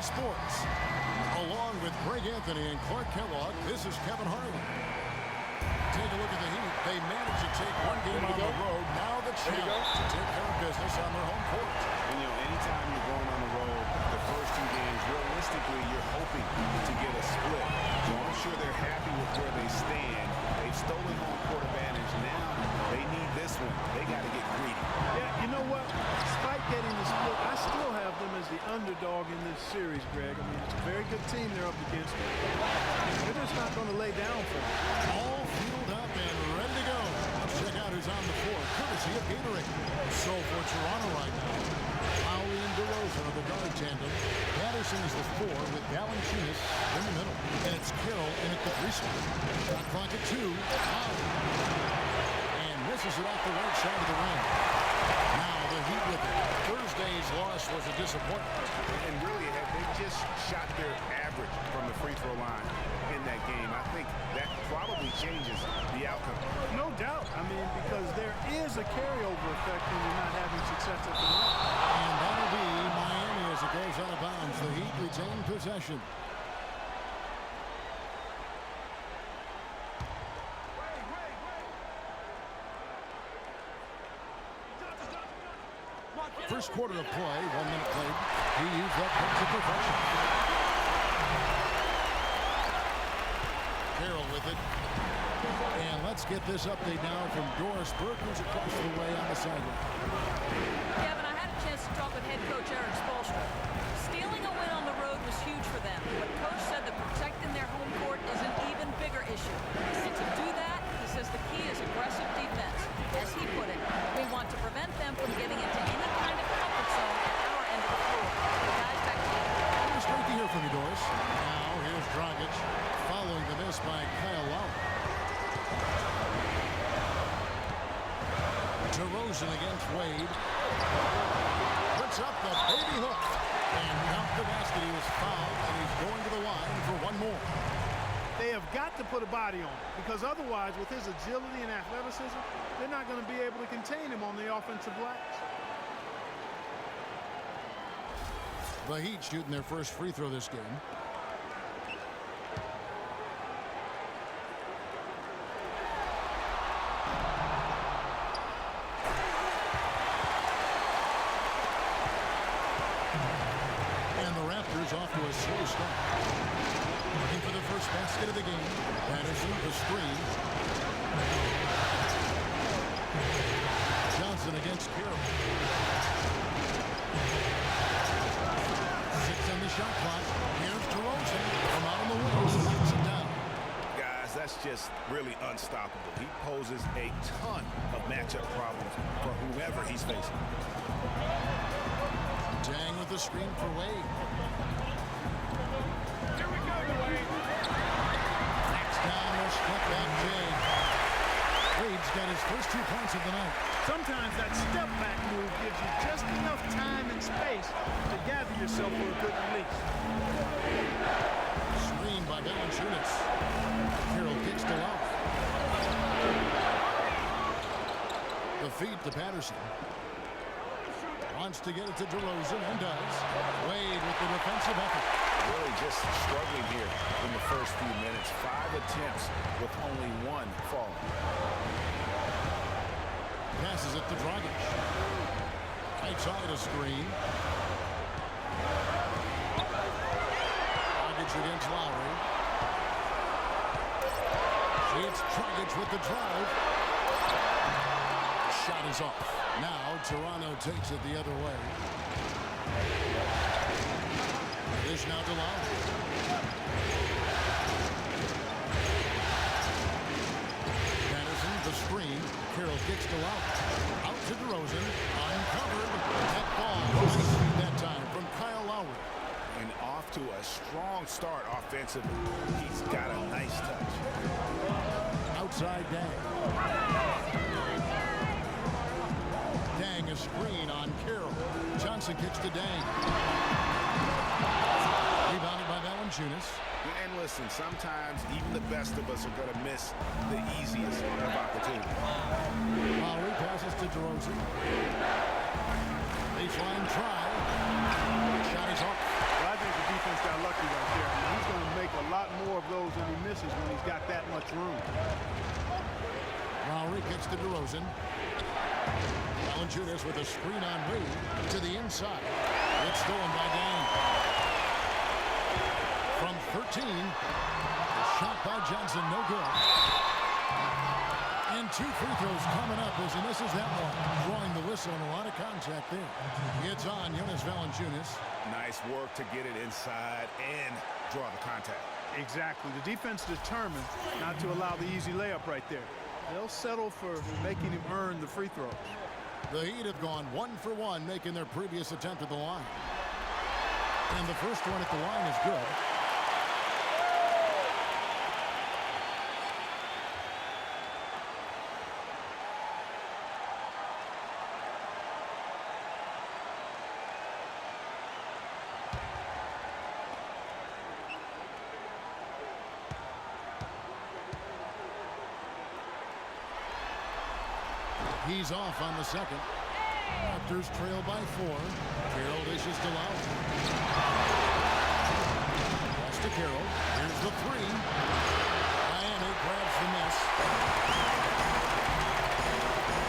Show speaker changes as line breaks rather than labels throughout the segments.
Sports. Along with Greg Anthony and Clark Kellogg, this is Kevin Harlan. Take a look at the Heat. They managed to take one game on the road. Now the challenge to take care of business on their home court.
And, anytime you're going on the road, the first two games, realistically, you're hoping to get a split. So I'm sure they're happy with where they stand. They've stolen home court advantage. Now they need this one. They got to get greedy.
Yeah, you know what? Despite getting the split, I still have them as the underdog in this series, Greg. I mean, it's a very good team they're up against. They're just not going to lay down for them.
All fueled up and ready to go. Let's check out who's on the floor, courtesy of Gatorade. So for Toronto right now, Lowry and DeRozan are the guard tandem. Patterson is the 4 with Valanciunas in the middle. And it's Carroll in at the 3 spot. Shot clock at 2. Lowry. And misses it off the right side of the rim. Now the Heat with it. Thursday's loss was a disappointment.
And really, had they just shot their average from the free throw line in that game, I think that probably changes the outcome.
No doubt. I mean, because there is a carryover effect when you're not having success at the rim.
And that'll be Miami as it goes out of bounds. The Heat retain possession. First quarter of play, 1 minute played. He used that to perfection. Carroll with it. And let's get this update now from Doris Burke, who's across the way on the sideline.
Kevin, I had a chance to talk with head coach Eric Spoelstra. Stealing a win on the road was huge for them, but coach said that protecting their home court is an even bigger issue. And to do that, he says the key is aggressive defense. As he put it, we want to prevent them from getting into any kind of comfort zone at our end of the floor. Guys, back to you.
It was great to hear from you, Doris. Now here's Dragic following the miss by Kyle Lowry. DeRozan against Wade. Puts up the baby hook. And out the basket, he was fouled, and he's going to the line for one more.
They have got to put a body on him, because otherwise, with his agility and athleticism, they're not going to be able to contain him on the offensive glass.
The Heat shooting their first free throw this game. And the Raptors off to a slow start. Looking for the first basket of the game. Patterson, the screen. Johnson against Carroll. 6 on the shot clock. Here's DeRozan from out on the wing. Knocks it down.
Guys, that's just really unstoppable. He poses a ton of matchup problems for whoever he's facing.
Dang with the screen for Wade.
Here we go, Wade.
Next down, no step back Jay. Wade's got his first 2 points of the night.
Sometimes that step-back move gives you just enough time and space to gather yourself for a good release.
Screen by Valanciunas. Carroll kicks to Lowry. The feed to Patterson. Wants to get it to DeRozan and does. Wade with the defensive effort.
Really just struggling here in the first few minutes. 5 attempts with only 1 falling.
Passes it to Dragic. Right side a screen. Dragic against Lowry. It's Dragic with the drive. Shot is off. Now Toronto takes it the other way. Dish now to Lowry. Patterson, the screen. Carroll kicks to Lowry. Out to DeRozan. Uncovered. That ball goes to speed that time from Kyle Lowry.
And off to a strong start offensively. He's got a nice touch.
Outside Dang. Dang a screen on Carroll. Johnson kicks to Dang. Rebounded by Valanciunas.
And listen, sometimes even the best of us are going to miss the easiest of opportunities.
Lowry passes to DeRozan. Baseline try. Shot is off.
Well, I think the
to DeRozan. Valanciunas with a screen on Wade to the inside. It's stolen by Dang. From 13, the shot by Johnson, no good. And 2 free throws coming up as he misses that one. Drawing the whistle and a lot of contact there. It's on Jonas Valanciunas.
Nice work to get it inside and draw the contact.
Exactly. The defense determined not to allow the easy layup right there. They'll settle for making him earn the free throws.
The Heat have gone 1 for 1, making their previous attempt at the line. And the first one at the line is good. He's off on the second. Raptors trail by 4. Carroll dishes to Lowry. Pass to Carroll. Here's the 3. Miami grabs the miss.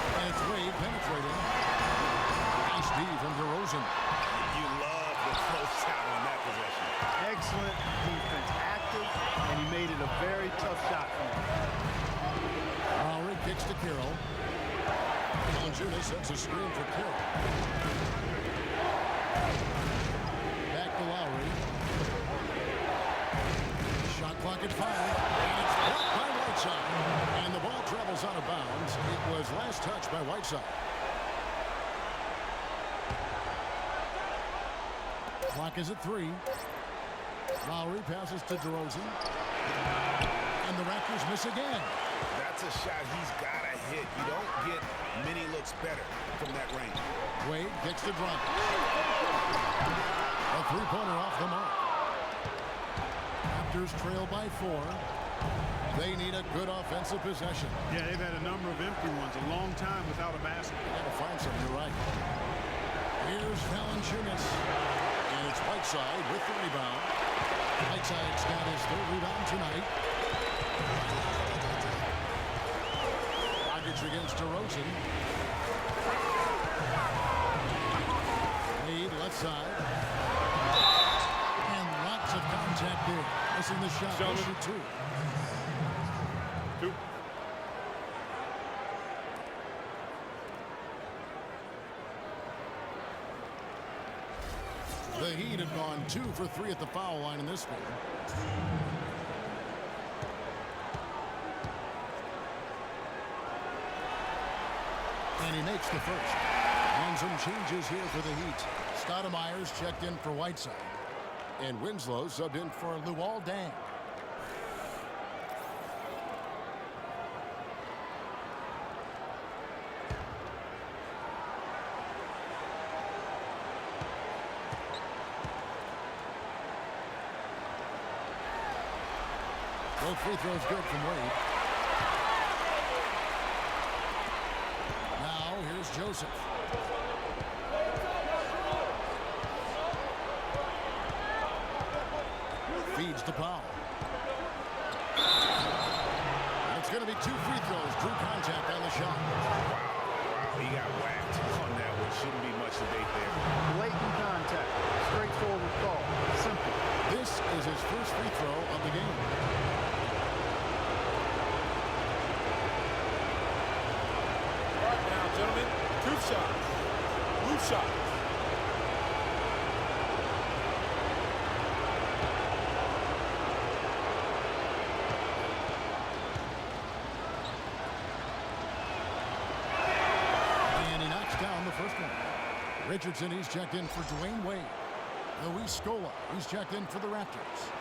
And it's Wade penetrating. Nice D from DeRozan.
You love the close out on that possession.
Excellent defense. Active, and he made it a very tough shot for him.
Lowry kicks to Carroll. Valanciunas sets a screen for Carroll. Back to Lowry. Shot clock at 5. And it's blocked by Whiteside. And the ball travels out of bounds. It was last touched by Whiteside. Clock is at 3. Lowry passes to DeRozan. And the Raptors miss again.
That's a shot he's got to hit. You don't get many looks better from that range.
Wade gets the drop. A three-pointer off the mark. Raptors trail by 4. They need a good offensive possession.
Yeah, they've had a number of empty ones, a long time without a basket.
Got to find something to right. Here's Valanciunas. And it's Whiteside with the rebound. Whiteside's got his 3rd rebound tonight. Against DeRozan. Wade left side. And lots of contact there. Missing the shot. Issue 2. The Heat have gone 2 for 3 at the foul line in this one. And he makes the first. And some changes here for the Heat. Stoudemire's checked in for Whiteside. And Winslow subbed in for Luol Deng. Both free throws good from Wade. Here's Joseph. Feeds to Powell. It's going to be 2 free throws. Drew contact on the shot.
Wow, he got whacked on that one. Shouldn't be much debate there.
Blatant contact. Straightforward call. Simple.
This is his first free throw of the game.
Gentlemen, 2 shots. Blue shots.
And he knocks down the first one. Richardson, he's checked in for Dwayne Wade. Luis Scola, he's checked in for the Raptors.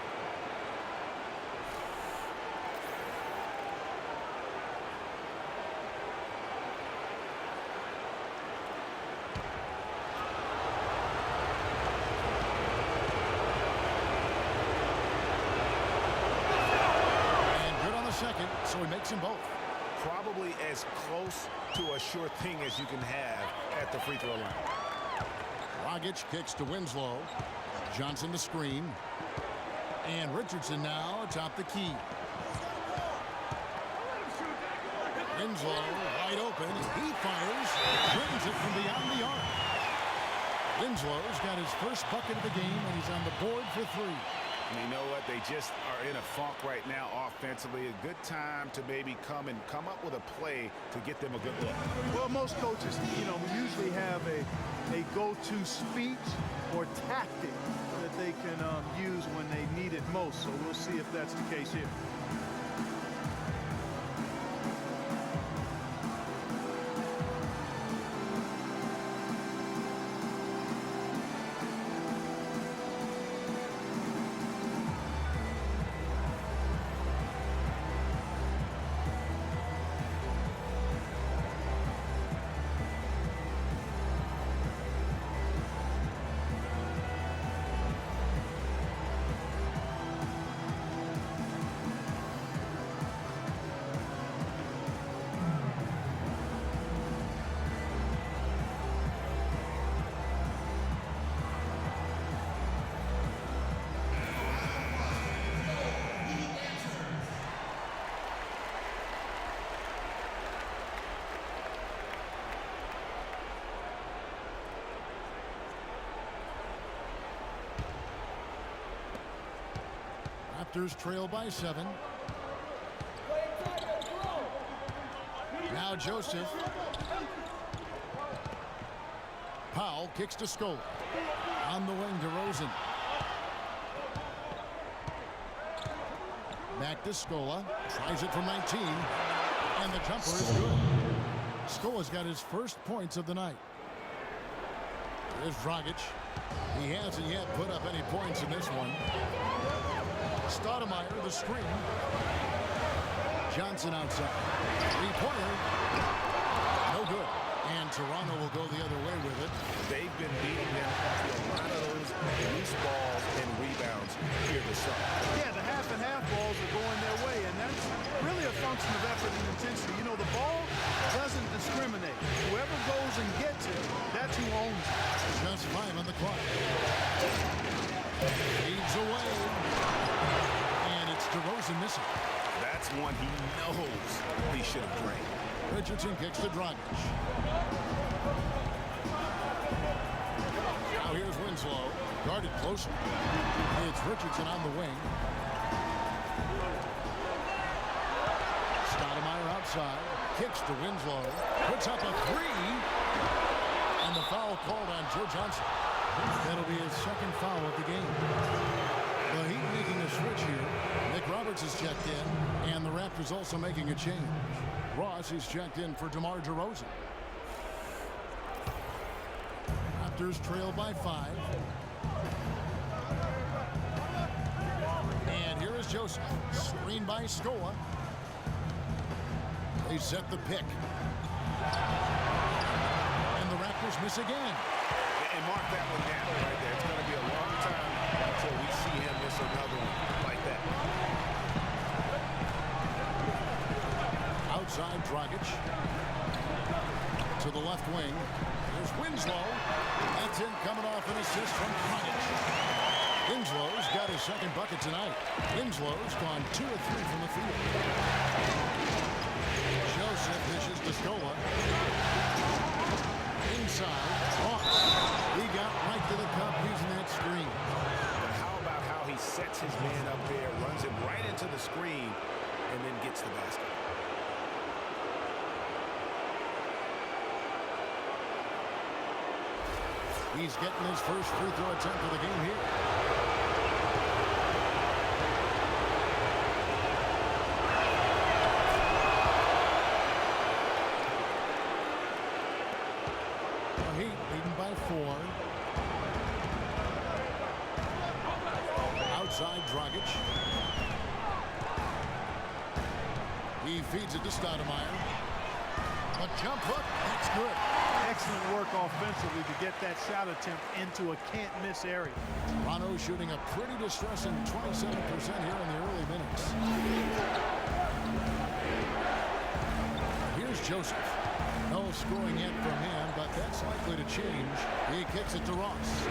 Second, so he makes them both.
Probably as close to a sure thing as you can have at the free throw line.
Dragic kicks to Winslow. Johnson to screen. And Richardson now atop the key. Winslow wide open. He fires. Brings it from beyond the arc. Winslow's got his first bucket of the game, and he's on the board for 3.
And you know what? They just are in a funk right now offensively. A good time to maybe come up with a play to get them a good look.
Well, most coaches, we usually have a go-to speech or tactic that they can use when they need it most. So we'll see if that's the case here.
Raptors trail by 7. Now Joseph. Powell kicks to Scola. On the wing to Rosen. Back to Scola. Tries it from 19. And the jumper is good. Scola's got his first points of the night. Here's Dragic. He hasn't yet put up any points in this one. Stoudemire, the screen. Johnson outside. 3-pointer. No good. And Toronto will go the other way with it.
They've been beating them to a lot of those loose balls and rebounds here this summer.
Yeah, the half and half balls are going their way, and that's really a function of effort and intensity. The ball doesn't discriminate. Whoever goes and gets it, that's who owns it.
Just 5 on the clock. Leads away. And it's DeRozan missing.
That's one he knows he should have drained.
Richardson kicks to Dragic. Now here's Winslow. Guarded closer. It's Richardson on the wing. Stoudemire outside. Kicks to Winslow. Puts up a 3. And the foul called on Joe Johnson. That'll be his second foul of the game. The Heat making a switch here. Nick Roberts is checked in. And the Raptors also making a change. Ross is checked in for DeMar DeRozan. Raptors trail by 5. And here is Joseph. Screen by Scola. They set the pick. And the Raptors miss again.
And mark that one down right there. It's going to be a long time until we see him miss another one like that.
Outside Dragic. To the left wing. There's Winslow. That's in, coming off an assist from Dragic. Winslow's got his second bucket tonight. Winslow's gone 2 of 3 from the field. Joseph dishes to Scola. Inside. Ross. He got right to the cup using that screen.
But how about how he sets his man up there, runs him right into the screen, and then gets the basket.
He's getting his first free throw attempt of the game here. The Heat leading by 4. Outside Dragic. He feeds it to Stoudemire. A jump hook. That's good.
Excellent work offensively to get that shot attempt into a can't-miss area.
Toronto shooting a pretty distressing 27% here in the early minutes. Here's Joseph. No scoring yet from him, but that's likely to change. He kicks it to Ross.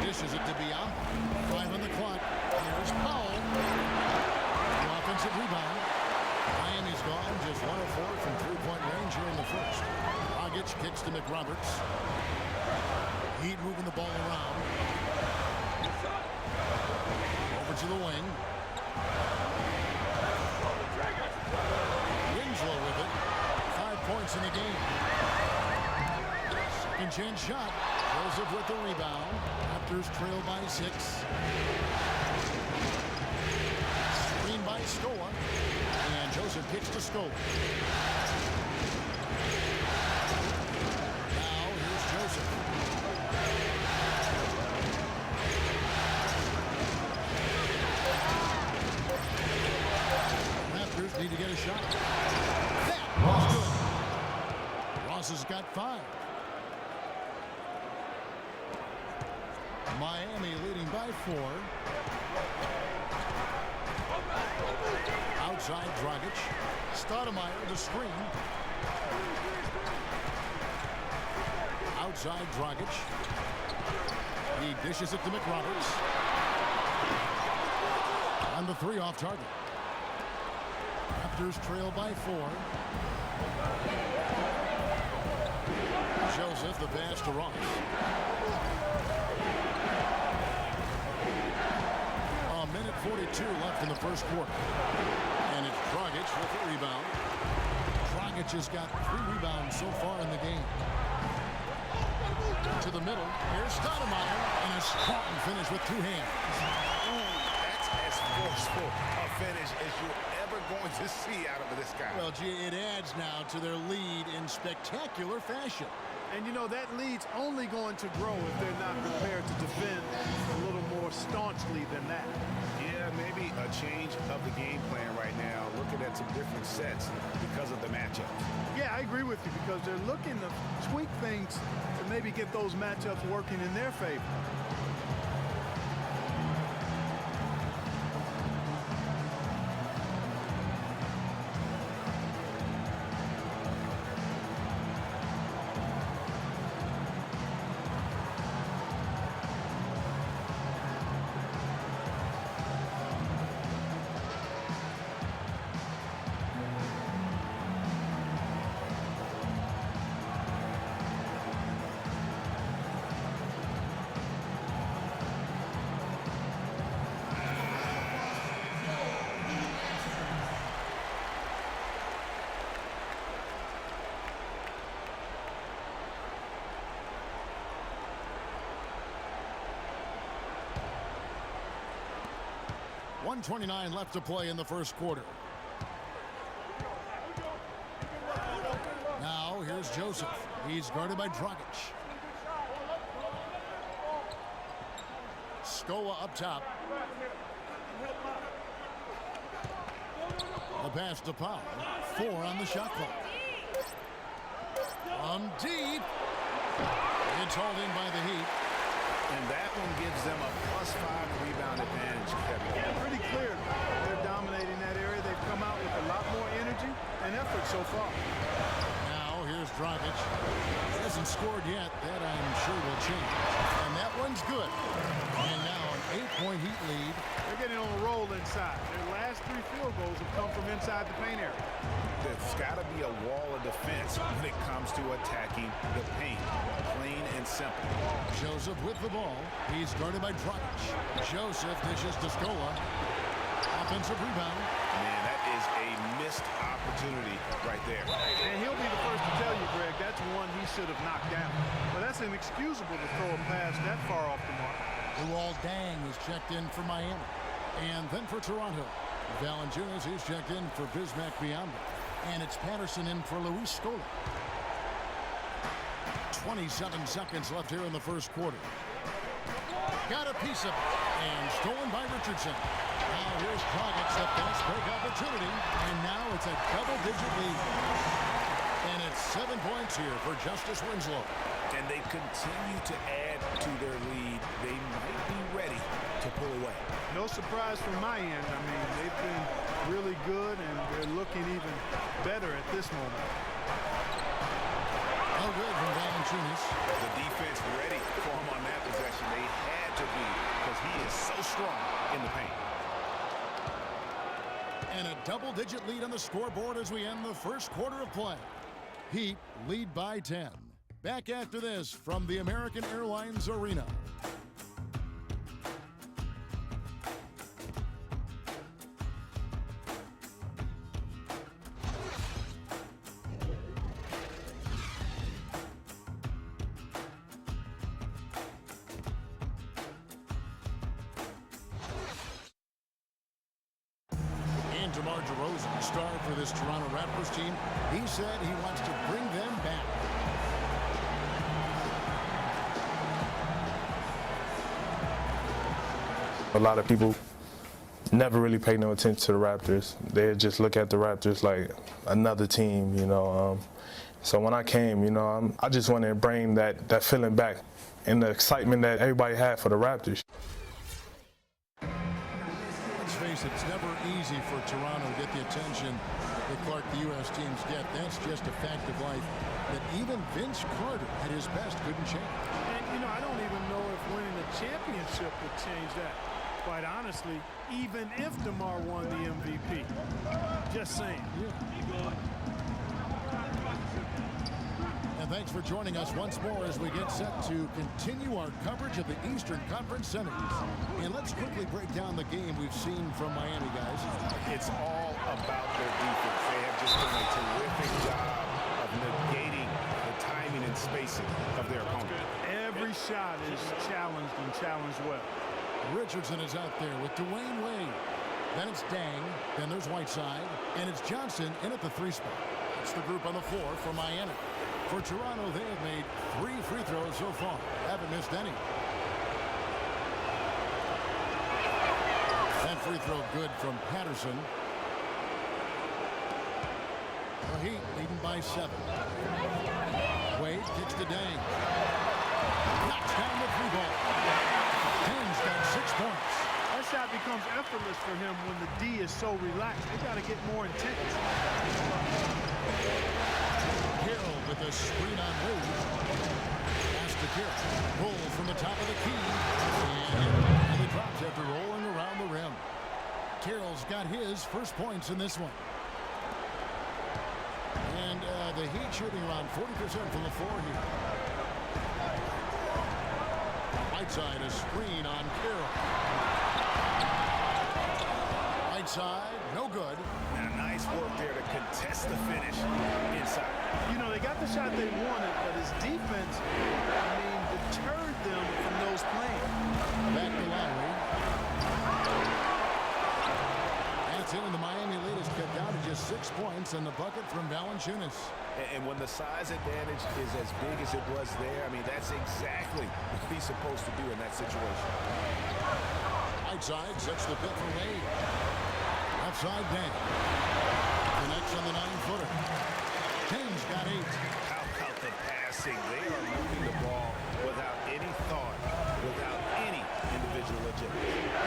Dishes it to Bianca. 5 on the clock. Here's Powell. The offensive rebound. to McRoberts. Heat moving the ball around. Over to the wing. Winslow with it. 5 points in the game. Second chance shot. Joseph with the rebound. Raptors trail by 6. Screen by Scola. And Joseph kicks to Scola. Now here's Joseph. Raptors need to get a shot. That was good. Ross has got 5. Miami leading by 4. Outside Dragic. Stoudemire the screen. Outside Dragic. He dishes it to McRoberts. On the 3 off target. Raptors trail by 4. Joseph the pass to Ross. A minute 42 left in the first quarter. And it's Dragic with the rebound. Dragic has got 3 rebounds so far in the game. To the middle. Here's Stoudemire. And a strong finish with 2 hands.
That's as forceful a finish as you're ever going to see out of this guy.
Well, gee, it adds now to their lead in spectacular fashion.
And, you know, that lead's only going to grow if they're not prepared to defend a little more staunchly than that.
Yeah, maybe a change of the game plan right now, looking at some different sets because of the matchup.
Yeah, I agree with you because they're looking to tweak things to maybe get those matchups working in their favor.
.29 left to play in the first quarter. Now here's Joseph. He's guarded by Dragic. Scola up top. The pass to Powell. 4 on the shot clock. From deep. It's hauled in by the Heat.
And that one gives them a +5 rebound advantage, Kevin.
Yeah, pretty clear. They're dominating that area. They've come out with a lot more energy and effort so far.
Now here's Dragic. He hasn't scored yet. That I'm sure will change. And that one's good. And now an 8-point Heat lead.
They're getting on a roll inside. Their last 3 field goals have come from inside the paint area.
There's got to be a wall of defense when it comes to attacking the paint. Plain and simple.
Joseph with the ball. He's guarded by Dragic. Joseph dishes to Scola. Offensive rebound.
Man, that is a missed opportunity right there.
And he'll be the first to tell you, Greg, that's one he should have knocked down. But that's inexcusable to throw a pass that far off the mark.
Luol Deng is checked in for Miami. And then for Toronto, Valanciunas is checked in for Bismack Biyombo. And it's Patterson in for Luis Scola. 27 seconds left here in the first quarter. Got a piece of it. And stolen by Richardson. Now here's Dragic, the fast break opportunity. And now it's a double-digit lead. And it's 7 points here for Justice Winslow.
And they continue to add to their lead. They might be ready to pull away.
No surprise from my end. I mean, they've been really good, and they're looking even better at this moment.
No good from Valanciunas.
The defense ready for him on that possession. They had to be because he is so strong in the paint.
And a double-digit lead on the scoreboard as we end the first quarter of play. Heat lead by 10. Back after this from the American Airlines Arena. DeMar DeRozan, star for this Toronto Raptors team, he said he wants to bring them back.
A lot of people never really pay no attention to the Raptors. They just look at the Raptors like another team, you know. So when I came, you know, I just wanted to bring that feeling back and the excitement that everybody had for the Raptors.
Let's face it, it's never easy for Toronto to get the attention that Clark, the U.S. teams get. That's just a fact of life that even Vince Carter at his best couldn't change.
And, you know, I don't even know if winning a championship would change that. Quite honestly, even if DeMar won the MVP. Just saying.
Yeah. And thanks for joining us once more as we get set to continue our coverage of the Eastern Conference Semis. And let's quickly break down the game we've seen from Miami, guys.
It's all about their defense. They have just done a terrific job of negating the timing and spacing of their opponent.
Every shot is challenged and challenged well.
Richardson is out there with Dwayne Wade. Then it's Dang. Then there's Whiteside. And it's Johnson in at the 3 spot. It's the group on the floor for Miami. For Toronto, they have made 3 free throws so far. Haven't missed any. That free throw good from Patterson. The Heat leading by 7. Wade kicks to Dang. Knocks down the 3 ball. Dang's got 6 points.
That shot becomes effortless for him when the D is so relaxed. They got to get more intense.
Carroll with a screen on Wade. Pass to Carroll. Roll from the top of the key. And he drops after rolling around the rim. Carroll's got his first points in this one. And the Heat shooting around 40% from the floor here. Whiteside, a screen on Carroll. Whiteside, no good.
And a nice work there to contest the finish inside.
You know, they got the shot they wanted, but his defense, deterred them from those playing.
Back to Lowry. That's it, and the Miami lead is cut down to just 6 points and the bucket from Valanciunas.
And when the size advantage is as big as it was there, that's exactly what he's supposed to do in that situation.
Whiteside sets the pick for Wade. Left side, Dang. Connects on the 9-footer. King's got 8.
How about the passing? They are moving the ball without any thought, without any individual agenda.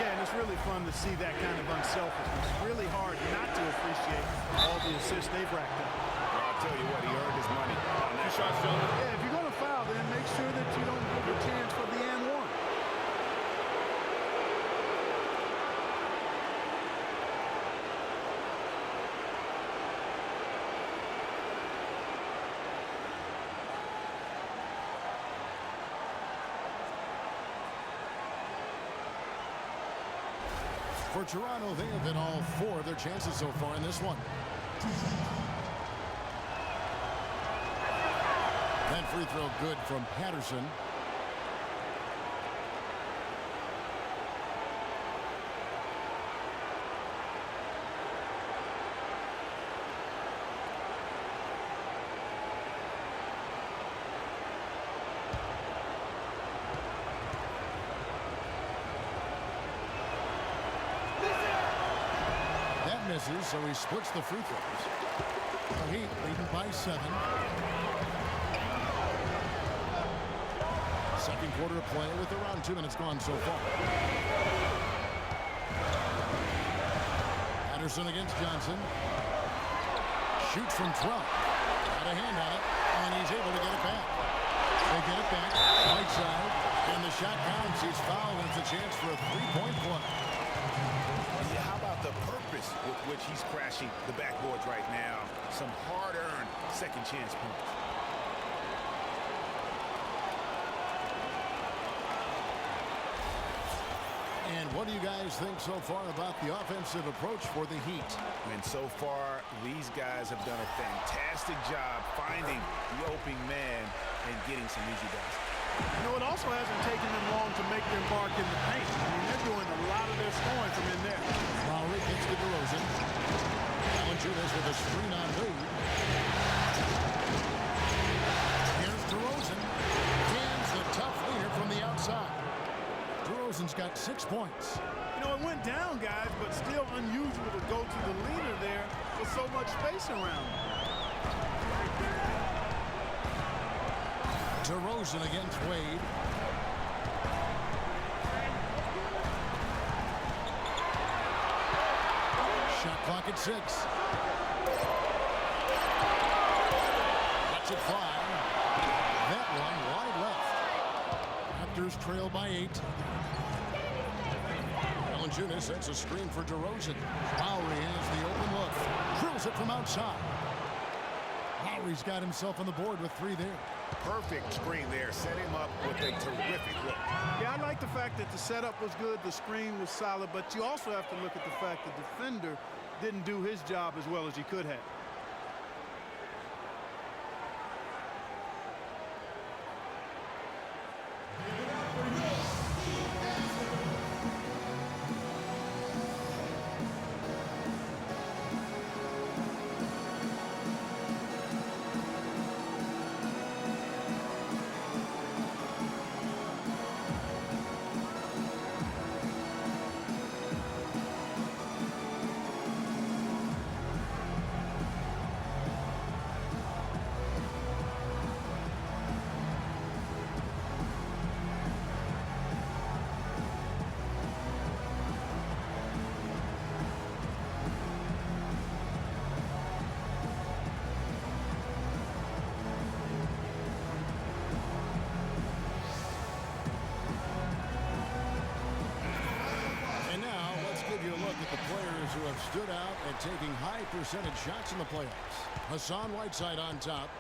Yeah, and it's really fun to see that kind of unselfishness. Really hard not to appreciate all the assists they've racked up.
I'll tell you what, he earned his money on that shot.
Yeah, if you're going to foul, then make sure that you don't give a chance for the and one.
For Toronto, they have hit all 4 of their chances so far in this one. That free throw good from Patterson. Misses, so he splits the free throws. The Heat leading by 7. Second quarter of play with around 2 minutes gone so far. Patterson against Johnson. Shoots from 12. Got a hand on it, and he's able to get it back. They get it back. Right side, and the shot counts. He's fouled, and it's a chance for a 3-point play.
How about the purpose with which he's crashing the backboards right now? Some hard-earned second chance points.
And what do you guys think so far about the offensive approach for the Heat?
And so far, these guys have done a fantastic job finding the opening man and getting some easy baskets.
You know, it also hasn't taken them long to make their mark in the paint. I mean, they're doing a lot of their scoring from in there.
Lowry gets to DeRozan. Valanciunas with a screen on lead. Here's DeRozan. Hands the tough leader from the outside. DeRozan's got 6 points.
You know, it went down, guys, but still unusual to go to the leader there with so much space around.
DeRozan against Wade. Shot clock at 6. Lets it fly. That one wide left. Raptors trail by 8. Valanciunas sets a screen for DeRozan. Lowry has the open look. Drills it from outside. Lowry's got himself on the board with 3 there.
Perfect screen there. Set him up with a terrific look.
Yeah, I like the fact that the setup was good, the screen was solid, but you also have to look at the fact the defender didn't do his job as well as he could have.
Who have stood out at taking high percentage shots in the playoffs. Hassan Whiteside on top.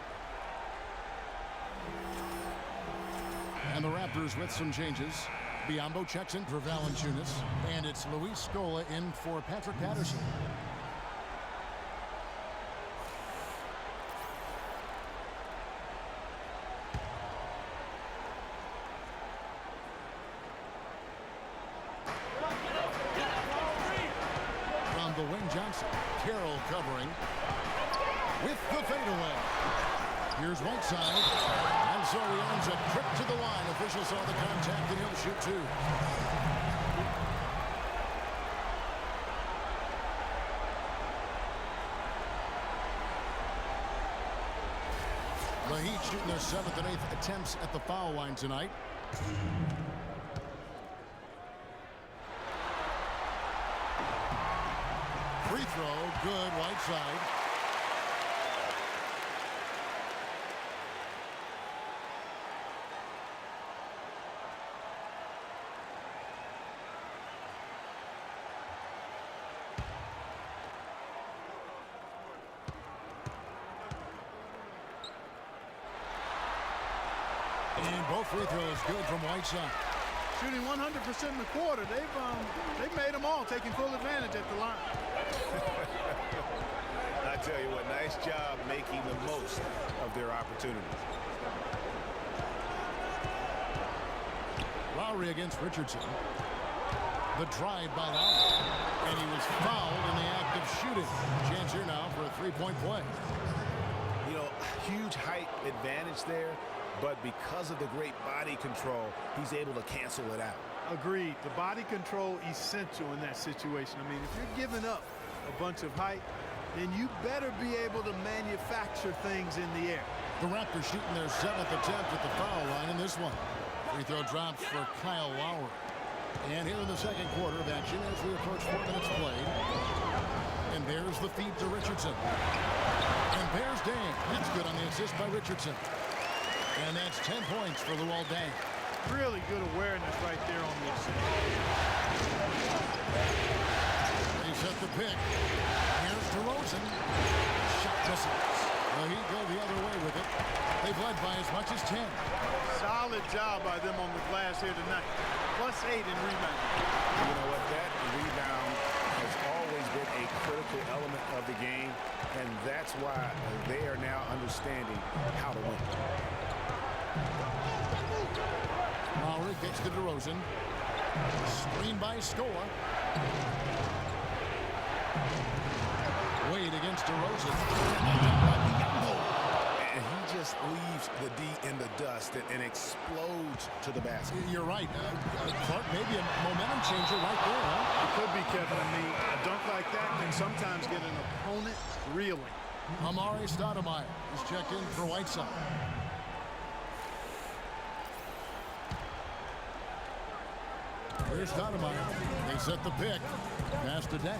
And the Raptors with some changes. Biyombo checks in for Valanciunas. And it's Luis Scola in for Patrick Patterson. The wing Johnson. Carroll covering with the fadeaway. Here's Whiteside. And so he earns a trip to the line. Officials saw the contact and he'll shoot 2. The Heat shooting their 7th and 8th attempts at the foul line tonight. Free throw, good, Whiteside. And both free throws good from Whiteside.
Shooting 100% in the quarter. They've made them all, taking full advantage at the line.
I tell you what, nice job making the most of their opportunities.
Lowry against Richardson. The drive by Lowry. And he was fouled in the act of shooting. Chance here now for a 3-point play.
You know, huge height advantage there, but because of the great body control, he's able to cancel it out.
Agreed. The body control essential in that situation. I mean, if you're giving up a bunch of height, then you better be able to manufacture things in the air.
The Raptors shooting their 7th attempt at the foul line in this one. Free throw drops for Kyle Lowry. And here in the second quarter of action as we approach 4 minutes played. And there's the feed to Richardson. And there's Dang. That's good on the assist by Richardson. And that's 10 points for Luol Deng.
Really good awareness right there on the assist.
They set the pick. Here's DeRozan. Shot misses. The Heat go the other way with it. They've led by as much as 10.
Solid job by them on the glass here tonight. +8 in rebounding.
You know what? That rebound has always been a critical element of the game, and that's why they are now understanding how to win.
Lowry gets to DeRozan. Screen by Scola. Wade against DeRozan.
And he just leaves the D in the dust and explodes to the basket.
You're right. Clark, maybe a momentum changer right there, huh?
It could be, Kevin. I mean, a dunk like that can sometimes get an opponent reeling.
Amari Stoudemire is checked in for Whiteside. Here's Stoudemire. They set the pick. Pass to Day.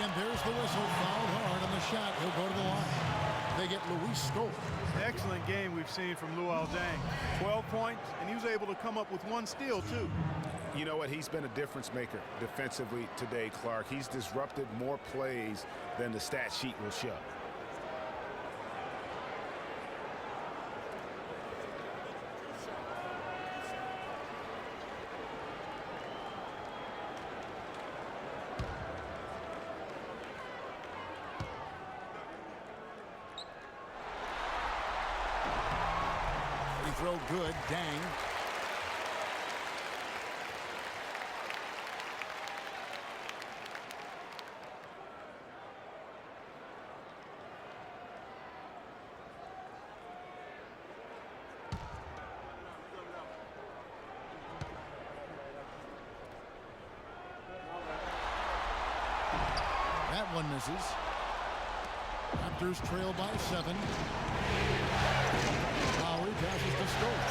And there's the whistle. Fouled hard on the shot. He'll go to the line. They get Luis Scola.
Excellent game we've seen from Luol Deng. 12 points, and he was able to come up with 1 steal, too.
You know what? He's been a difference maker defensively today, Clark. He's disrupted more plays than the stat sheet will show.
Throw good. Dang. That one misses. Raptors trail by 7. Lowry passes to Scola.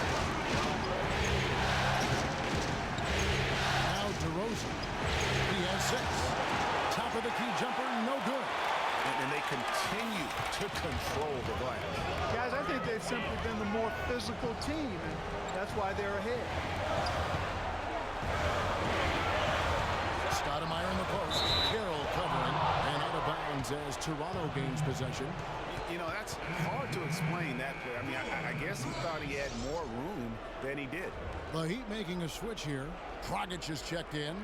Now DeRozan. He has 6. Top of the key jumper, no good.
And they continue to control the glass.
Guys, I think they've simply been the more physical team, and that's why they're ahead.
Stoudemire in the post. Carroll covering. And out of bounds as Toronto gains possession.
You know, that's hard to explain that play. I mean, I guess he thought he had more room than he did.
The Heat making a switch here. Dragic is checked in.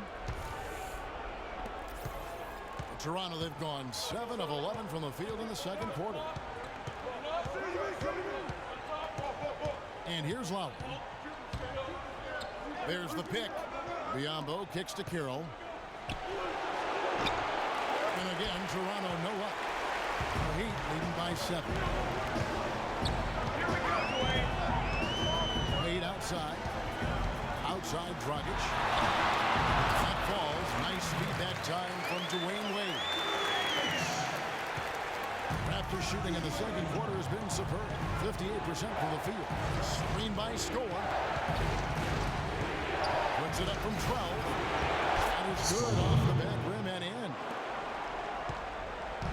Toronto, they've gone 7 of 11 from the field in the second quarter. And here's Lowry. There's the pick. Biyombo kicks to Carroll. And again, Toronto no up. The Heat leading by 7. Wade outside. Outside Dragic. That falls. Nice speed that time from Dwayne Wade. Raptors shooting in the second quarter has been superb. 58% from the field. Screen by Scola. Puts it up from 12. That is good off the back rim and in.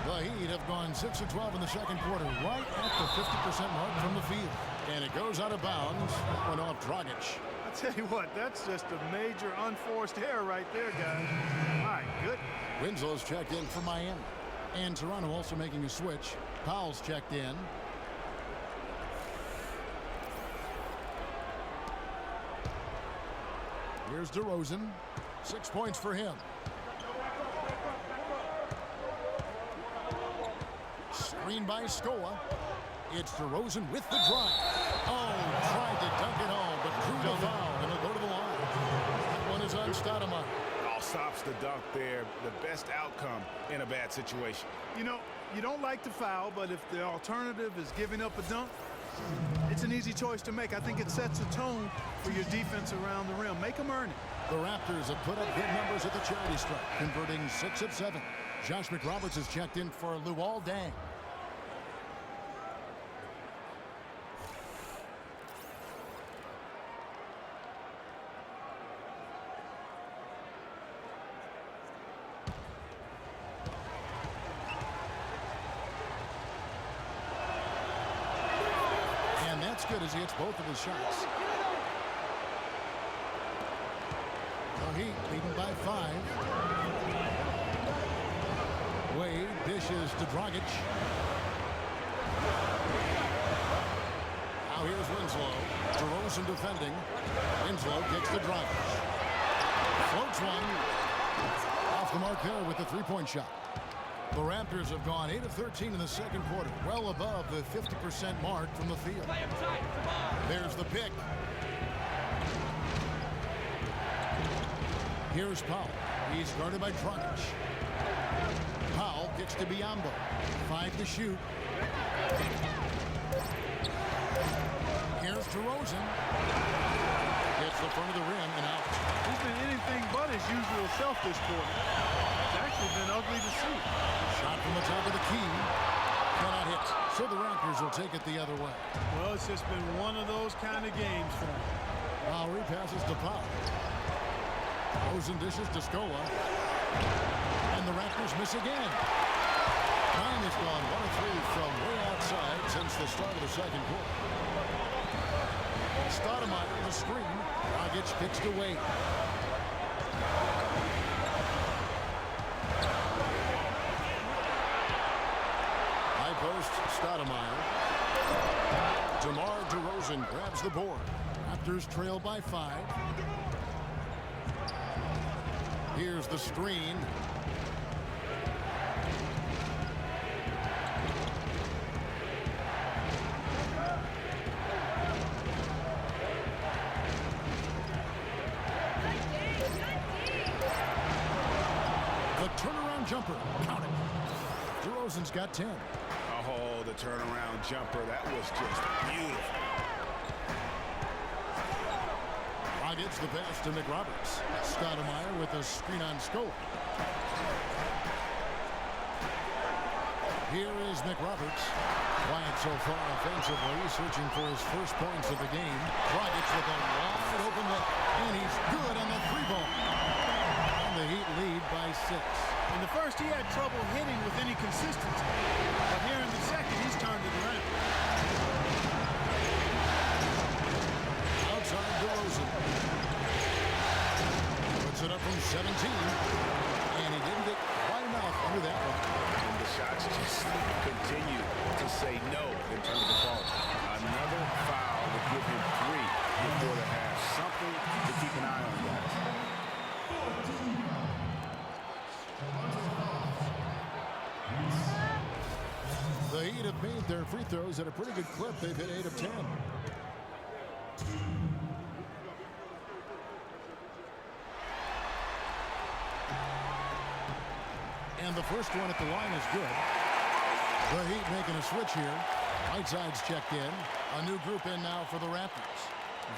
The Heat have gone 6 of 12 in the second quarter, right at the 50% mark from the field. And it goes out of bounds. That went off Dragic.
I tell you what, that's just a major unforced error right there, guys. My goodness.
Winslow's checked in for Miami. And Toronto also making a switch. Powell's checked in. Here's DeRozan. 6 points for him. Screen by Scola. It's DeRozan with the drive. Oh, tried to dunk it home, but drew the foul, and he'll go to the line. That one is on Stoudemire.
All stops the dunk there. The best outcome in a bad situation.
You know, you don't like to foul, but if the alternative is giving up a dunk, it's an easy choice to make. I think it sets a tone for your defense around the rim. Make them earn it.
The Raptors have put up good numbers at the charity stripe, converting 6 of 7. Josh McRoberts is checked in for Luol Deng. Good as he hits both of his shots. The Heat leading by 5. Wade dishes to Dragic. Now here's Winslow. DeRozan defending. Winslow kicks to Dragic. Floats one. Off the mark there with the three-point shot. The Raptors have gone 8 of 13 in the second quarter, well above the 50% mark from the field. There's the pick. Here's Powell. He's guarded by Dragic. Powell kicks to Biyombo. 5 to shoot. Here's DeRozan. Hits the front of the rim and out.
He's been anything but his usual self this quarter. It's actually been ugly to see.
Shot from the top of the key. Cannot hit. So the Raptors will take it the other way.
Well, it's just been one of those kind of games for him.
Lowry passes to Powell. Rosen dishes to Scola. And the Raptors miss again. Time has gone 1 of 3 from way outside since the start of the second quarter. Stoudemire the screen. Dragic picks to Wade. High post, Stoudemire. DeMar DeRozan grabs the board. Raptors trail by 5. Here's the screen. The turnaround jumper. Count it. DeRozan's got 10.
Oh, the turnaround jumper. That was just beautiful.
Gets the pass to McRoberts. Stoudemire with a screen on Scola. Here is McRoberts. Quiet so far offensively, searching for his first points of the game. Dragic with a wide open look, and he's good on the 3-ball. And the Heat lead by 6.
In the first, he had trouble hitting with any consistency. But here in the second, he's turned it around.
Outside DeRozan. Puts it up from 17. And he didn't get quite enough under that one.
And the shots just continue to say no in terms of fault. Another foul would give him 3 before the half. Something to keep an eye on, guys.
The Heat have made their free throws at a pretty good clip. They've hit 8 of 10. And the first one at the line is good. The Heat making a switch here. Whiteside's checked in. A new group in now for the Raptors.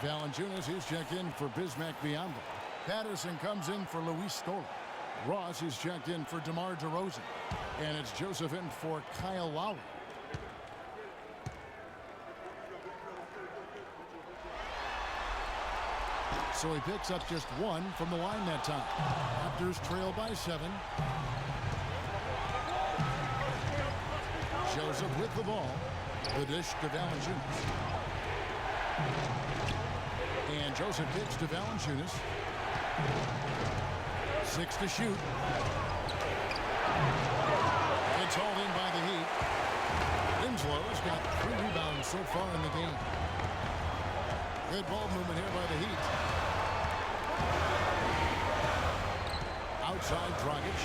Valanciunas, he's checked in for Bismack Biyombo. Patterson comes in for Luis Scola. Ross is checked in for DeMar DeRozan. And it's Joseph in for Kyle Lowry. So he picks up just 1 from the line that time. Raptors trail by 7. Joseph with the ball. The dish to Valanciunas. And Joseph kicks to Valanciunas. 6 to shoot. It's hauled in by the Heat. Winslow's got 3 rebounds so far in the game. Good ball movement here by the Heat. Outside Dragic.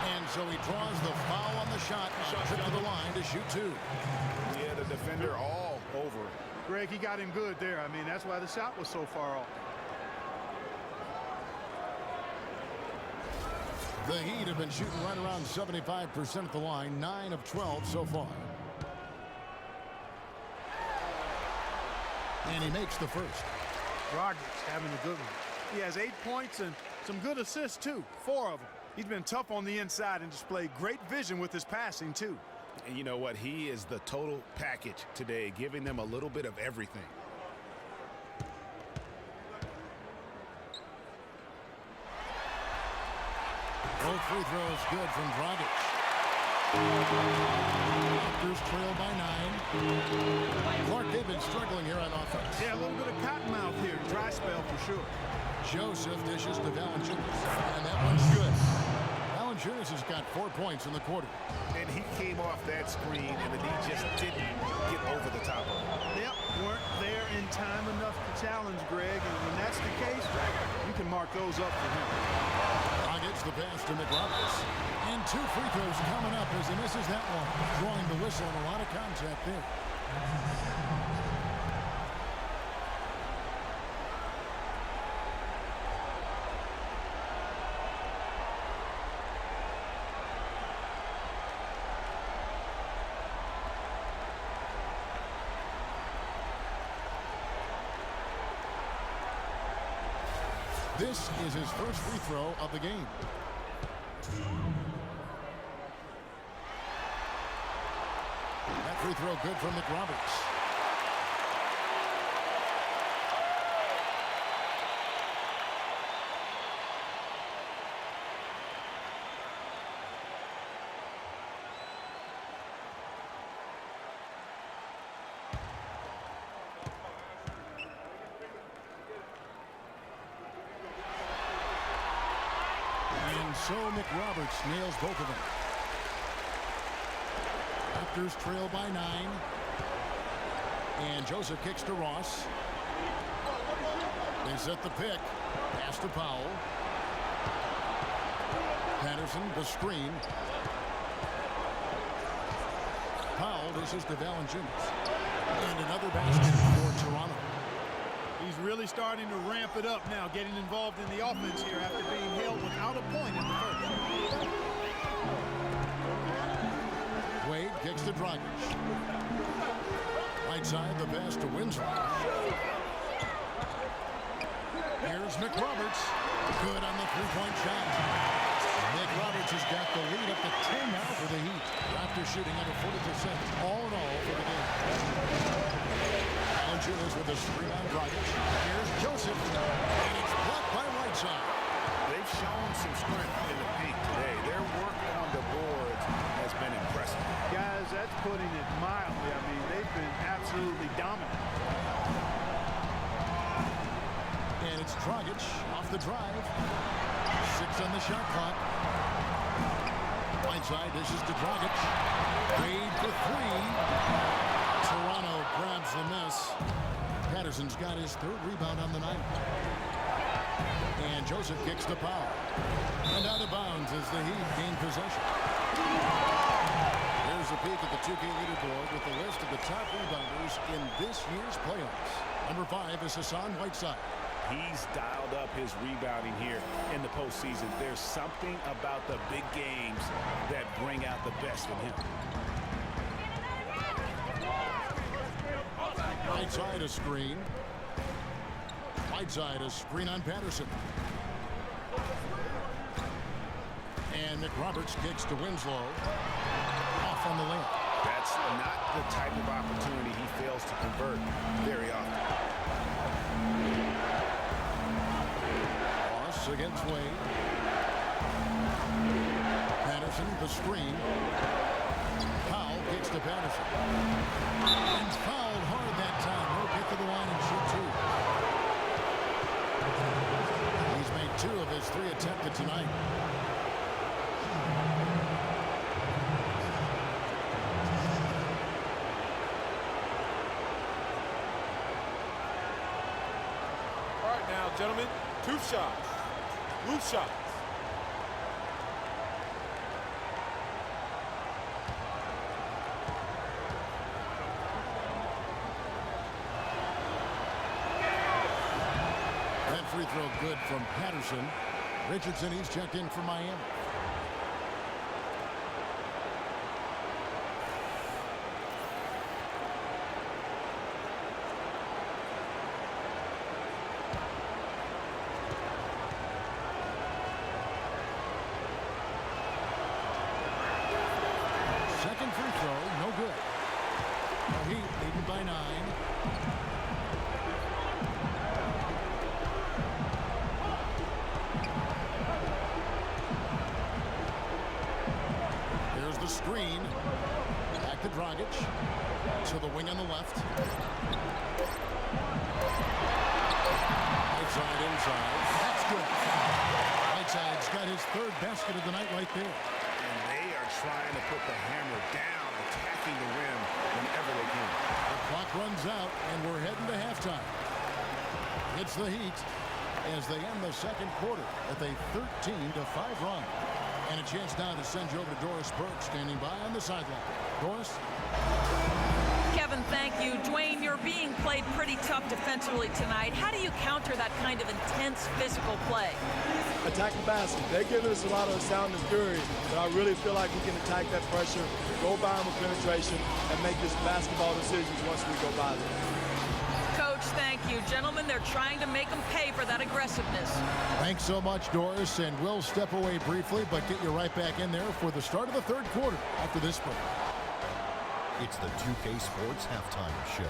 And so he draws the foul on the shot. Trip to the line to shoot 2.
Yeah, the defender all over it.
Greg, he got him good there. I mean, that's why the shot was so far off.
The Heat have been shooting right around 75% at the line, 9 of 12 so far. And he makes the first.
Dragic's having a good one. He has 8 points and some good assists, too. 4 of them. He's been tough on the inside and displayed great vision with his passing, too.
And you know what? He is the total package today, giving them a little bit of everything.
Both free throws good from Dragic. Raptors trail by 9. Clark, they've been struggling here on offense.
Yeah, a little bit of cottonmouth here. Dry spell for sure.
Joseph dishes to Valanciunas, and that one's good. Valanciunas has got 4 points in the quarter.
And he came off that screen, and the D just didn't get over the top of it.
Yep, weren't there in time enough to challenge Greg, and when that's the case, you can mark those up for him.
Gets the pass to McRoberts. And 2 free throws coming up as he misses that one. Drawing the whistle and a lot of contact there. This is his first free throw of the game. That free throw good from McRoberts. So McRoberts nails both of them. Raptors trail by 9. And Joseph kicks to Ross. They set the pick. Pass to Powell. Patterson, the screen. Powell dishes to Valanciunas. And another basket for Toronto.
He's really starting to ramp it up now, getting involved in the offense here after being held without a point in the first.
Wade kicks to Dragic. Right side, the pass to Winslow. Here's McRoberts. Good on the three-point shot. McRoberts has got the lead up to 10 now for the Heat. Raptors shooting under 40% all in all for the game. Valanciunas with a screen on Dragic. Here's Joseph, and it's blocked by Whiteside.
They've shown some strength in the paint today. Their work on the boards has been impressive.
Guys, that's putting it mildly. I mean, they've been absolutely dominant.
And it's Dragic off the drive. 6 on the shot clock. Whiteside dishes to Dragic. Wade for 3. Toronto grabs the miss. Patterson's got his 3rd rebound on the night. And Joseph kicks to Powell. And out of bounds as the Heat gain possession. Here's a peek at the 2K leaderboard with the list of the top rebounders in this year's playoffs. Number 5 is Hassan Whiteside.
He's dialed up his rebounding here in the postseason. There's something about the big games that bring out the best in him.
Whiteside a screen. Whiteside a screen on Patterson. And McRoberts kicks to Winslow. Off on the layup.
That's not the type of opportunity he fails to convert very often.
Ross against Wade. Patterson the screen. Powell kicks to Patterson. And fouled hard that time. He'll get to the line and shoot 2. He's made 2 of his 3 attempted tonight.
All right, now, gentlemen, 2 shots. Loose shots.
Free throw good from Patterson. Richardson, he's checked in for Miami. Second free throw, no good. The Heat leading by 9. Screen. Back to Dragic. To the wing on the left. side inside. That's good. Whiteside's got his third basket of the night right there.
And they are trying to put the hammer down, attacking the rim whenever they can.
The clock runs out, and we're heading to halftime. It's the Heat as they end the second quarter with a 13-5 run. And a chance now to send you over to Doris Burke, standing by on the sideline. Doris?
Kevin, thank you. Dwayne, you're being played pretty tough defensively tonight. How do you counter that kind of intense physical play?
Attack the basket. They're giving us a lot of sound and fury, but I really feel like we can attack that pressure, go by them with penetration, and make just basketball decisions once we go by them.
Coach, thank you. Gentlemen, they're trying to make them pay for that aggressiveness.
Thanks so much, Doris, and we'll step away briefly, but get you right back in there for the start of the third quarter after this break.
It's the 2K Sports Halftime Show.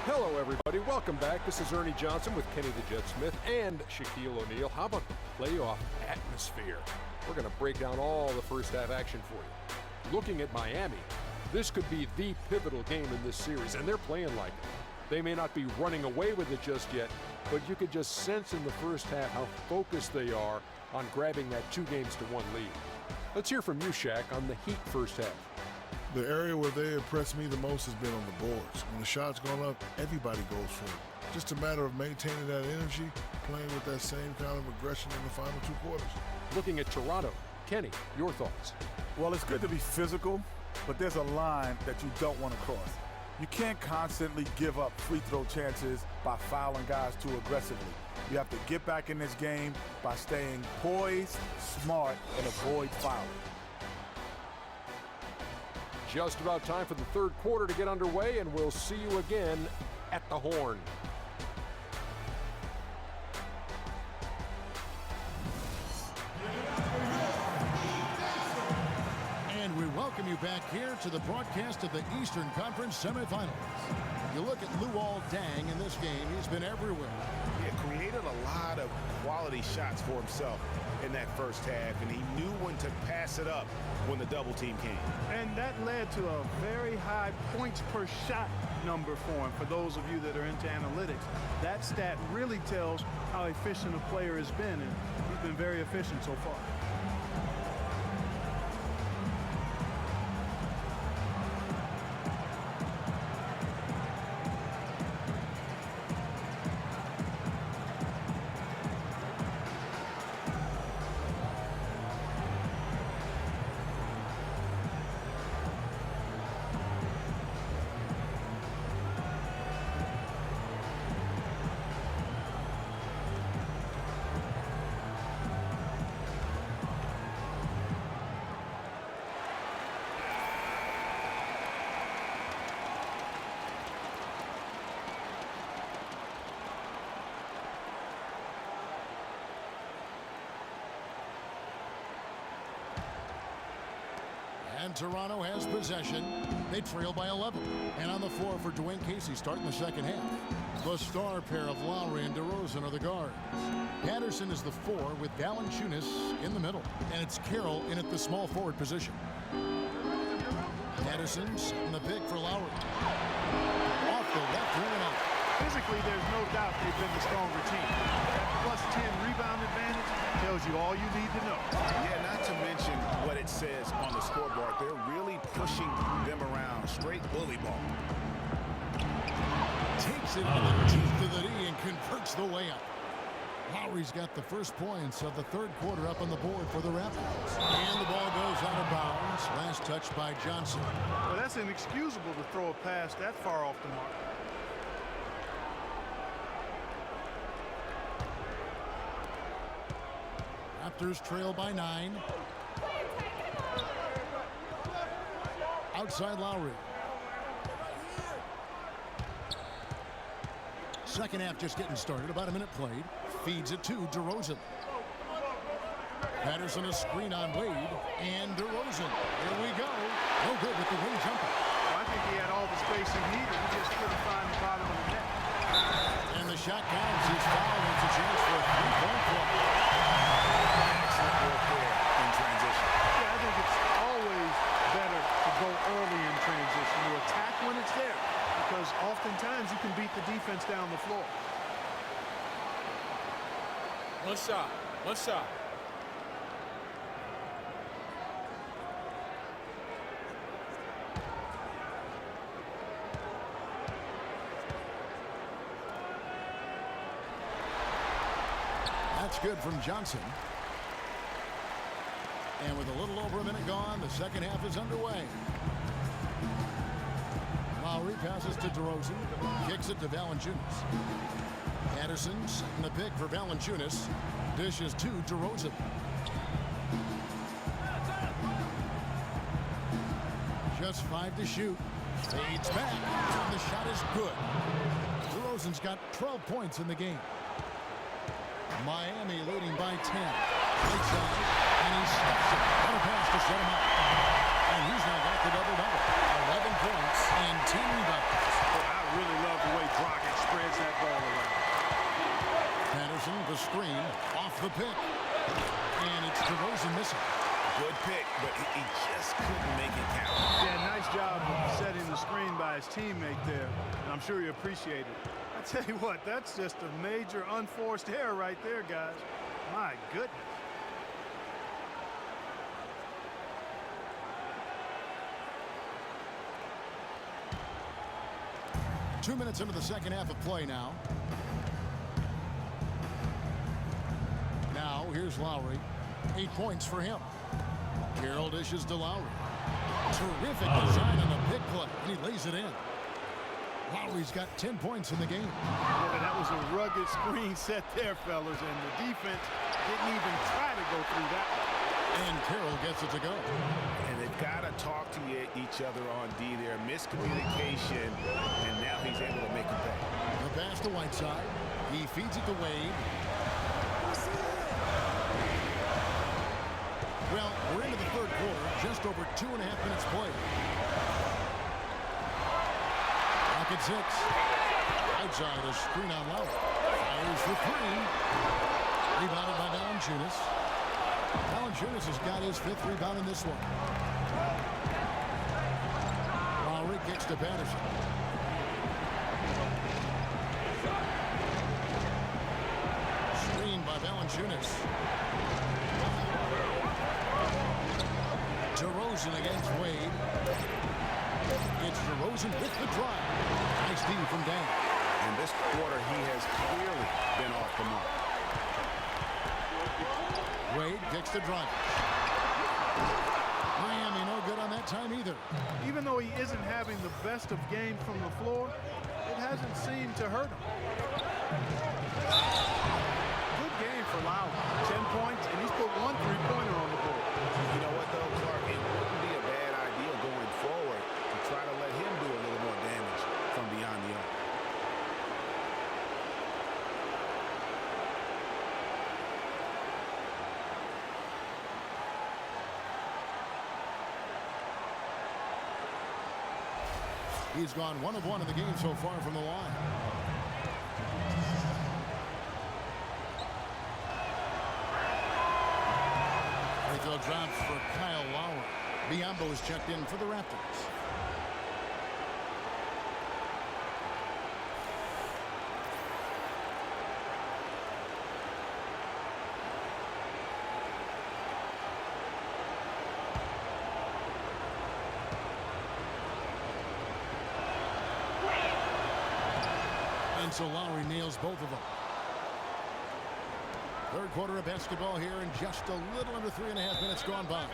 Hello, everybody. Welcome back. This is Ernie Johnson with Kenny the Jet Smith and Shaquille O'Neal. How about the playoff atmosphere? We're going to break down all the first half action for you. Looking at Miami, this could be the pivotal game in this series, and they're playing like it. They may not be running away with it just yet, but you could just sense in the first half how focused they are on grabbing that 2-1 lead. Let's hear from you, Shaq, on the Heat first half.
The area where they impressed me the most has been on the boards. When the shot's gone up, everybody goes for it. Just a matter of maintaining that energy, playing with that same kind of aggression in the final 2 quarters.
Looking at Toronto, Kenny, your thoughts?
Well, it's good to be physical, but there's a line that you don't want to cross. You can't constantly give up free throw chances by fouling guys too aggressively. You have to get back in this game by staying poised, smart, and avoid fouling.
Just about time for the third quarter to get underway, and we'll see you again at the Horn.
And we welcome you back here to the broadcast of the Eastern Conference semifinals. You look at Luol Deng in this game, he's been everywhere.
He created a lot of quality shots for himself in that first half, and he knew when to pass it up when the double team came.
And that led to a very high points per shot number for him. For those of you that are into analytics, that stat really tells how efficient a player has been, and he's been very efficient so far.
And Toronto has possession. They trail by 11. And on the floor for Dwayne Casey starting the second half. The star pair of Lowry and DeRozan are the guards. Patterson is the 4 with Valanciunas in the middle. And it's Carroll in at the small forward position. Patterson setting the pick for Lowry. Off the left rim and out.
Physically, there's no doubt they've been the stronger team. That plus 10 rebound advantage tells you all you need to know.
Yeah, not to mention what it says on the scoreboard. They're really pushing them around. Straight bully ball.
Takes it into the teeth of the knee and converts the way up. Lowry's got the first points of the third quarter up on the board for the Raptors. And the ball goes out of bounds. Last touch by Johnson.
Well, that's inexcusable to throw a pass that far off the mark.
Raptors trail by 9. Outside Lowry. Second half just getting started. About a minute played. Feeds it to DeRozan. Patterson a screen on Wade. And DeRozan. Here we go. No good with the wing jumper.
Well, I think he had all the space he needed. He just couldn't find the bottom of the net.
And the shot counts. He's fouled. It's a chance for a three-point play.
Excellent work there in transition.
Yeah, I think it's always better to go early in transition. You attack when it's there, because oftentimes you can beat the defense down the floor.
One shot. One shot.
That's good from Johnson. And with a little over a minute gone, the second half is underway. Lowry passes to DeRozan. Kicks it to Valanciunas. Anderson setting the pick for Valanciunas. Dishes to DeRozan. Just 5 to shoot. Fades back. And the shot is good. DeRozan's got 12 points in the game. Miami leading by 10. Right side. And he steps it. What a pass to set him up. And he's now got the double-double. 11 points and 10 rebounds.
Well, I really love the way Drogic spreads that ball around.
Patterson, the screen, off the pick. And it's DeRozan missing.
Good pick, but he just couldn't make it count.
Yeah, nice job of setting the screen by his teammate there. And I'm sure he appreciated it. I tell you what, that's just a major unforced error right there, guys. My goodness.
Two minutes into the second half of play now. Now, here's Lowry. 8 points for him. Carroll dishes to Lowry. Terrific design on the big play, and he lays it in. Lowry's got 10 points in the game.
Boy, that was a rugged screen set there, fellas, and the defense didn't even try to go through that one.
And Carroll gets it to go.
And they've got to talk to each other on D there. Miscommunication, and now he's able to make a pay.
The pass to Whiteside. He feeds it to Wade. Well, we're into the third quarter, just over 2.5 minutes played. At 6. Outside a screen on Lowry. Fires for 3. Rebounded by Valanciunas. Valanciunas has got his 5th rebound in this one. Lowry kicks to Patterson. Screen by Valanciunas. DeRozan against Wade. It's DeRozan with the drive. Nice D from Dan.
And this quarter, he has clearly been off the mark.
Wade kicks the drive. Miami no good on that time either.
Even though he isn't having the best of games from the floor, it hasn't seemed to hurt him. Good game for Lowry. 10 points, and he's put 1 3-pointer on the board.
You know what, though, Clark? It wouldn't be a bad idea going forward to try to let him do a little more damage from beyond the arc.
He's gone 1 of 1 in the game so far from the line. Free throw drops for Kyle Lowry. Biombo is checked in for the Raptors. And so Lowry nails both of them. Third quarter of basketball here, and just a little under 3.5 minutes gone by.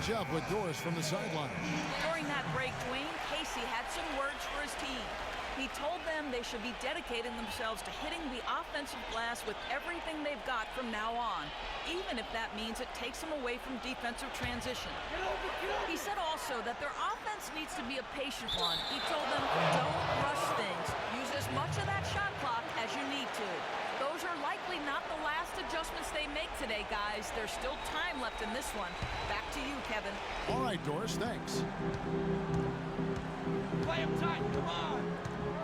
catch up with Doris from the sideline.
During that break, Dwayne Casey had some words for his team. He told them they should be dedicating themselves to hitting the offensive glass with everything they've got from now on, even if that means it takes them away from defensive transition. He said also that their offense needs to be a patient one. He told them, don't rush things. Use as much of that shot clock as you need to. Those are likely not the last adjustments they make today, guys. There's still time left in this one. Back to you, Kevin.
All right, Doris, thanks.
Play him tight, come on.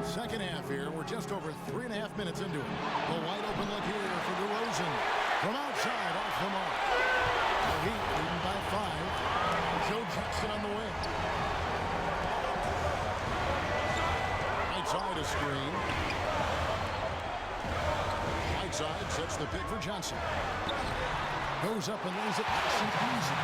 Second half here. We're just over 3.5 minutes into it. A wide open look here for DeRozan. From outside, off the mark. The Heat leading by 5. Joe Jackson on the way. Right side a screen. Right side sets the pick for Johnson. Goes up and lays it nice and easy.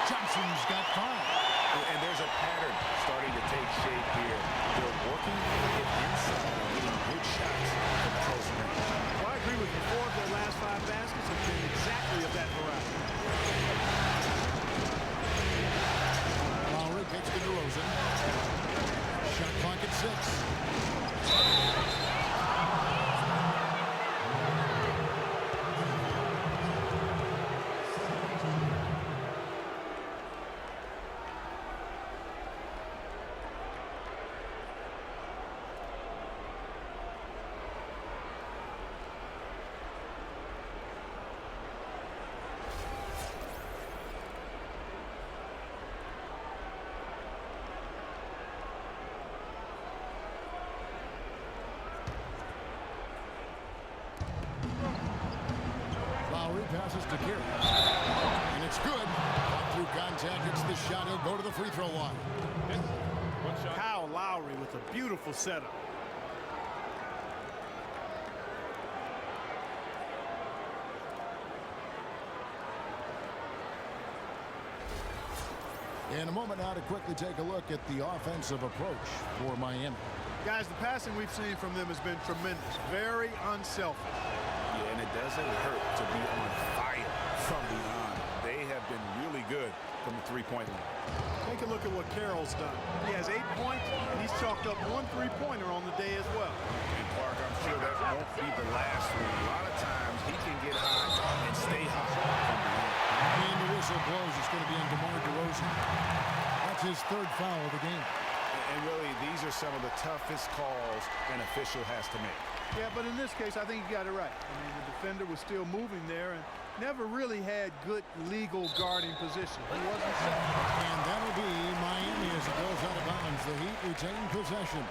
Johnson's got 5.
And there's a pattern starting to take shape here. They're working to get inside and getting good shots from close range.
Well, I agree with you. 4 of their last 5 baskets have been exactly of that variety.
Lowry kicks to DeRozan. Shot clock at 6. Passes to Gary. And it's good. Through contact, it's the shot. He'll go to the free throw line.
Kyle Lowry with a beautiful setup.
In a moment now to quickly take a look at the offensive approach for Miami.
Guys, the passing we've seen from them has been tremendous. Very unselfish.
Yeah, and it doesn't hurt to be on fire from beyond. They have been really good from the three-point line.
Take a look at what Carroll's done. He has 8 points, and he's chalked up 1 3-pointer on the day as well.
And Clark, I'm sure that won't be the last one. A lot of times he can get high and stay high from beyond.
And the whistle blows. It's going to be on DeMar DeRozan. That's his 3rd foul of the game.
And really, these are some of the toughest calls an official has to make.
Yeah, but in this case, I think he got it right. I mean, the defender was still moving there and never really had good legal guarding position. He wasn't safe.
And that'll be Miami as it goes out of bounds. The Heat retain possession.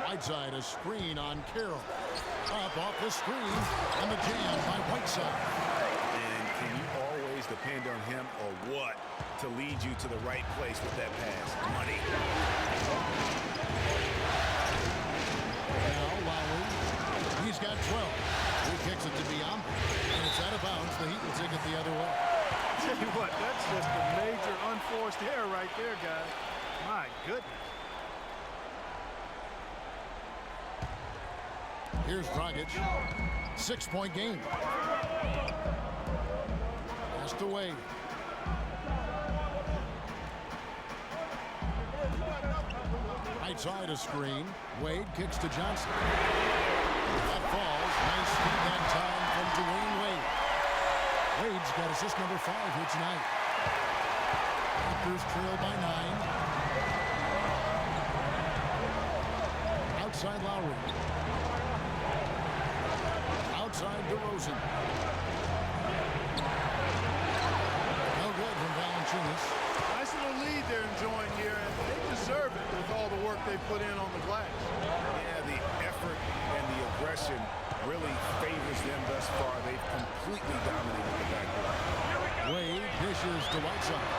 Right side, a screen on Carroll. Up off the screen, and the jam by Whiteside.
And can you always depend on him or what to lead you to the right place with that pass? Money.
Now Lowry, he's got 12. He kicks it to Biam, and it's out of bounds. The Heat will take it the other way.
Tell you what, that's just a major unforced error right there, guys. My goodness.
Here's Dragic. 6-point game. Passed away. Right side a screen. Wade kicks to Johnson. That falls. Nice feed that time from Dwayne Wade. Wade's got assist number 5 here tonight. Raptors trail by 9. Outside Lowry. Outside DeRozan. No good from Valanciunas.
Nice little lead they're enjoying here, and they deserve it with all the work they put in on the glass.
Yeah, the effort and the aggression really favors them thus far. They've completely dominated the backcourt.
Wade dishes to Whiteside.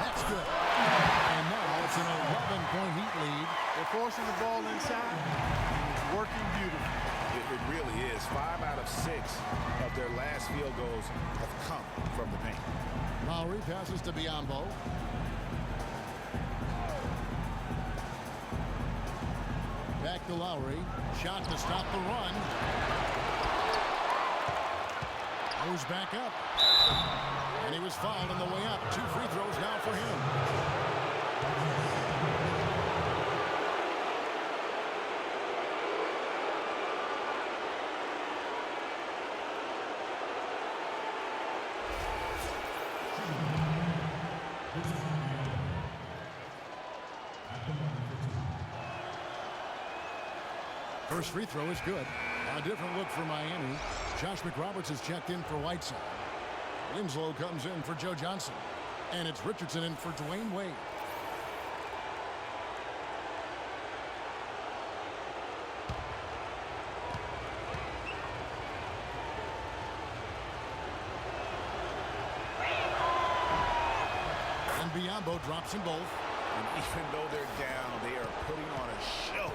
That's good. And now it's an 11-point Heat lead.
They're forcing the ball inside. It's working beautifully.
It really is. 5 out of 6 of their last field goals have come from the paint.
Lowry passes to Biyombo. Back to Lowry. Shot to stop the run. Goes back up. And he was fouled on the way up. 2 free throws now for him. First free throw is good. A different look for Miami. Josh McRoberts has checked in for Whiteside. Winslow comes in for Joe Johnson. And it's Richardson in for Dwayne Wade. And Biyombo drops them both.
And even though they're down, they are putting on a show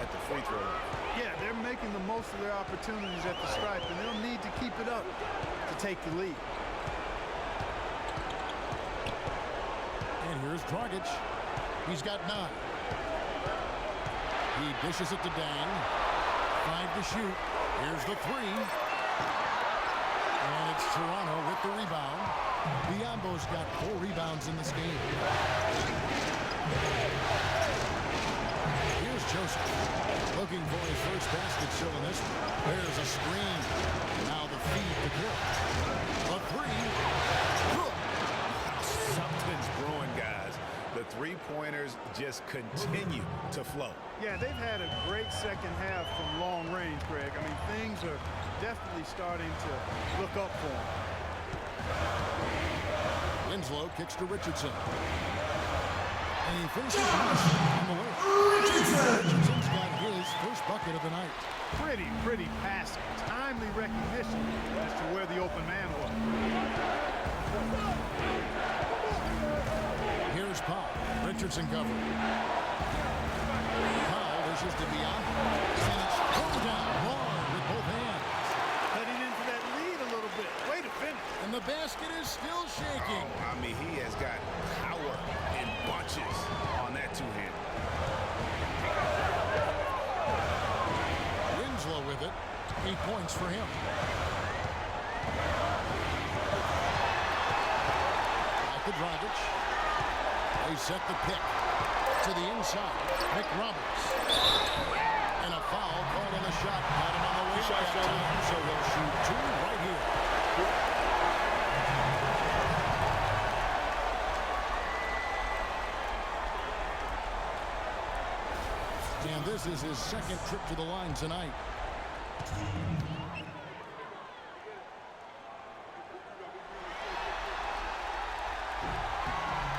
at the free throw line.
Yeah, they're making the most of their opportunities at the stripe, and they'll need to keep it up to take the lead.
And here's Dragic. He's got 9. He dishes it to Dang. 5 to shoot. Here's the 3. And it's Toronto with the rebound. Biyombo's got 4 rebounds in this game. Here's Joseph. Looking for his first basket still in this one. There's a screen. Now the feed to Cook. A 3. Cook.
Something's brewing, guys. The three-pointers just continue to flow.
Yeah, they've had a great second half from long range, Greg. I mean, things are definitely starting to look up for them.
Winslow kicks to Richardson. And he finishes on the way. Richardson's got his first bucket of the night.
Pretty passing. Timely recognition as to where the open man was.
Here's Powell. Richardson covered. Powell wishes to be on. And it's thrown down hard with both hands.
Heading into that lead a little bit. Way to finish.
And the basket is still shaking.
Oh, I mean, he has got power in bunches on that two-hand.
Winslow with it. 8 points for him. Back to Dragic. They set the pick to the inside. McRoberts. And a foul called on the shot. Got him on the way shot time, so he'll shoot 2 right here. And this is his second trip to the line tonight.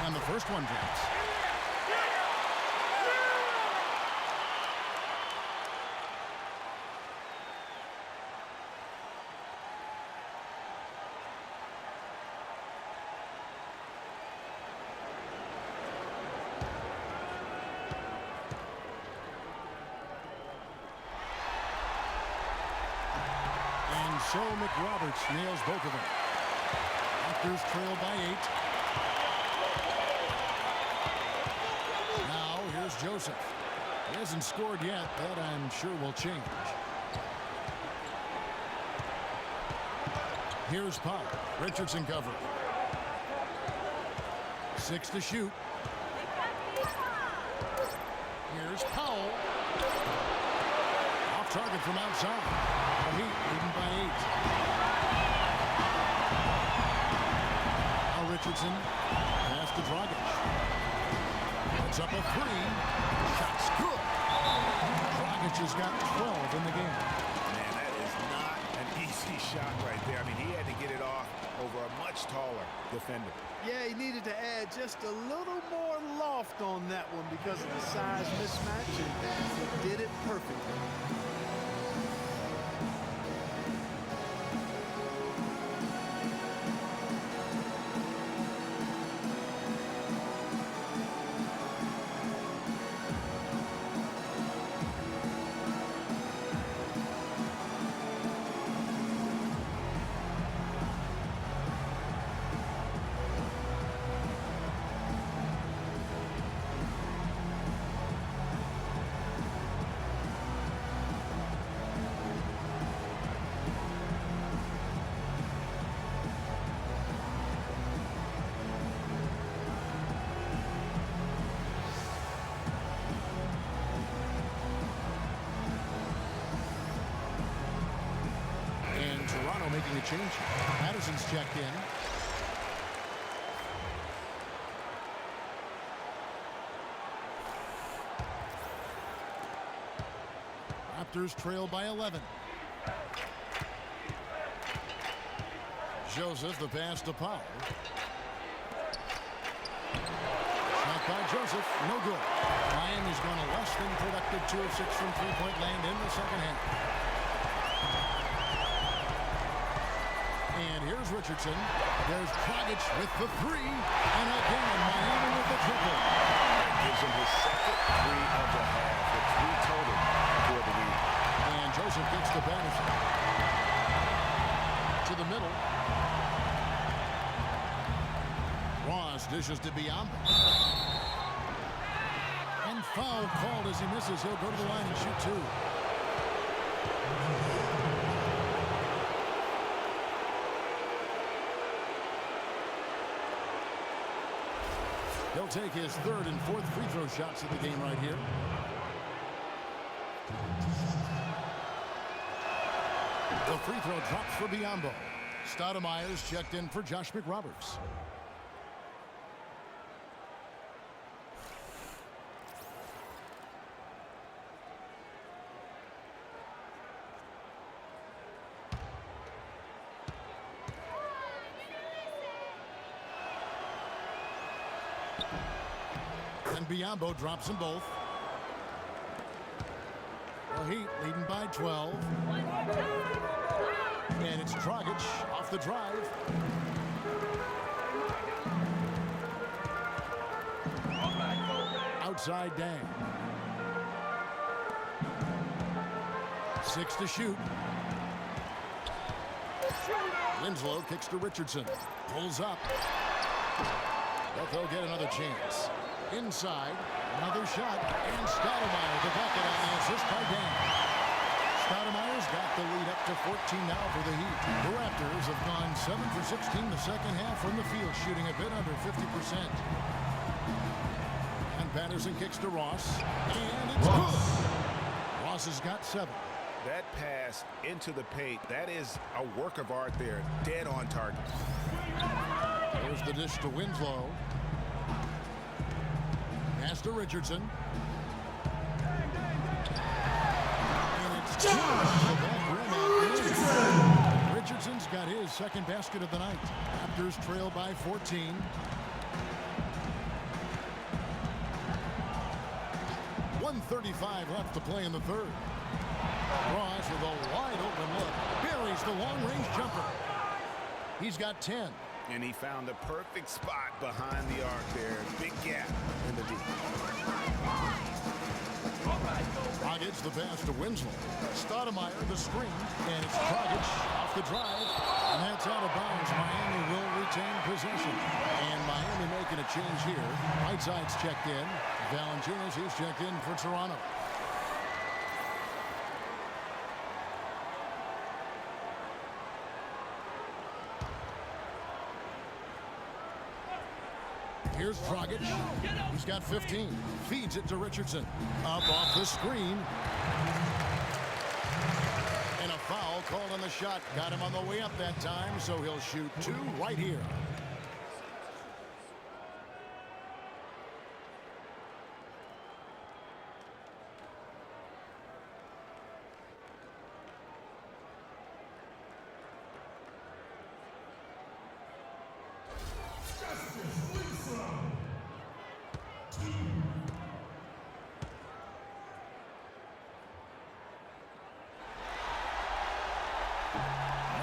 And the first one drops. So McRoberts nails both of them. Raptors trail by 8. Now here's Joseph. He hasn't scored yet. That I'm sure will change. Here's Powell. Richardson covered. 6 to shoot. Here's Powell. Off target from outside. The Heat leading by 8. Now Richardson pass to Dragic. Puts up a 3. Shot's good. Dragic has got 12 in the game.
Man, that is not an easy shot right there. I mean, he had to get it off over a much taller defender.
Yeah, he needed to add just a little more loft on that one because of the size mismatch, and he did it perfectly.
Toronto making a change. Patterson's checked in. Raptors trail by 11. Joseph, the pass to Powell. Shot by Joseph, no good. Miami's gone a less than productive 2 of 6 from three-point land in the second half. And here's Richardson. There's Dragic with the three. And again, Miami with the triple.
That gives him his second three of the half. The 3 total for the win.
And Joseph gets to Patterson. To the middle. Ross dishes to Biombo. And foul called as he misses. He'll go to the line and shoot 2. He'll take his 3rd and 4th free throw shots of the game right here. The free throw drops for Biombo. Stoudemire's checked in for Josh McRoberts. And Biombo drops them both. The Heat leading by 12. And it's Dragic off the drive. Outside Dang. 6 to shoot. Winslow kicks to Richardson. Pulls up. But they'll get another chance. Inside, another shot, and Stoudemire the bucket on the assist by Dan. Stoudemire's got the lead up to 14 now for the Heat. The Raptors have gone 7 for 16 the second half from the field, shooting a bit under 50%. And Patterson kicks to Ross, and it's good. Ross has got 7.
That pass into the paint, that is a work of art there, dead on target.
There's the dish to Winslow. Pass to Richardson. And it's Richardson. Richardson's got his second basket of the night. Raptors trail by 14. .135 left to play in the third. Ross with a wide open look. Buries the long-range jumper. He's got 10.
And he found the perfect spot behind the arc there. Big gap in the deep.
Dragic the pass to Winslow. Stoudemire the screen. And it's Dragic off the drive. And that's out of bounds. Miami will retain possession. And Miami making a change here. Whiteside's checked in. Valanciunas, he's checked in for Toronto. Here's Dragic. He's got 15. Feeds it to Richardson. Up off the screen. And a foul called on the shot. Got him on the way up that time, so he'll shoot 2 right here.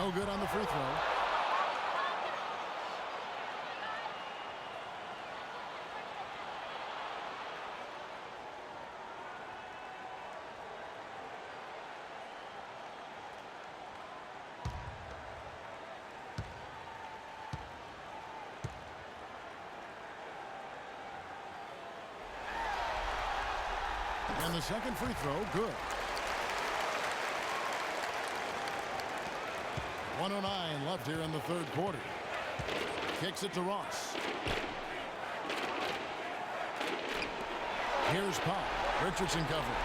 No good on the free throw. And the second free throw, good. 1:09 left here in the third quarter. Kicks it to Ross. Here's Powell. Richardson covered.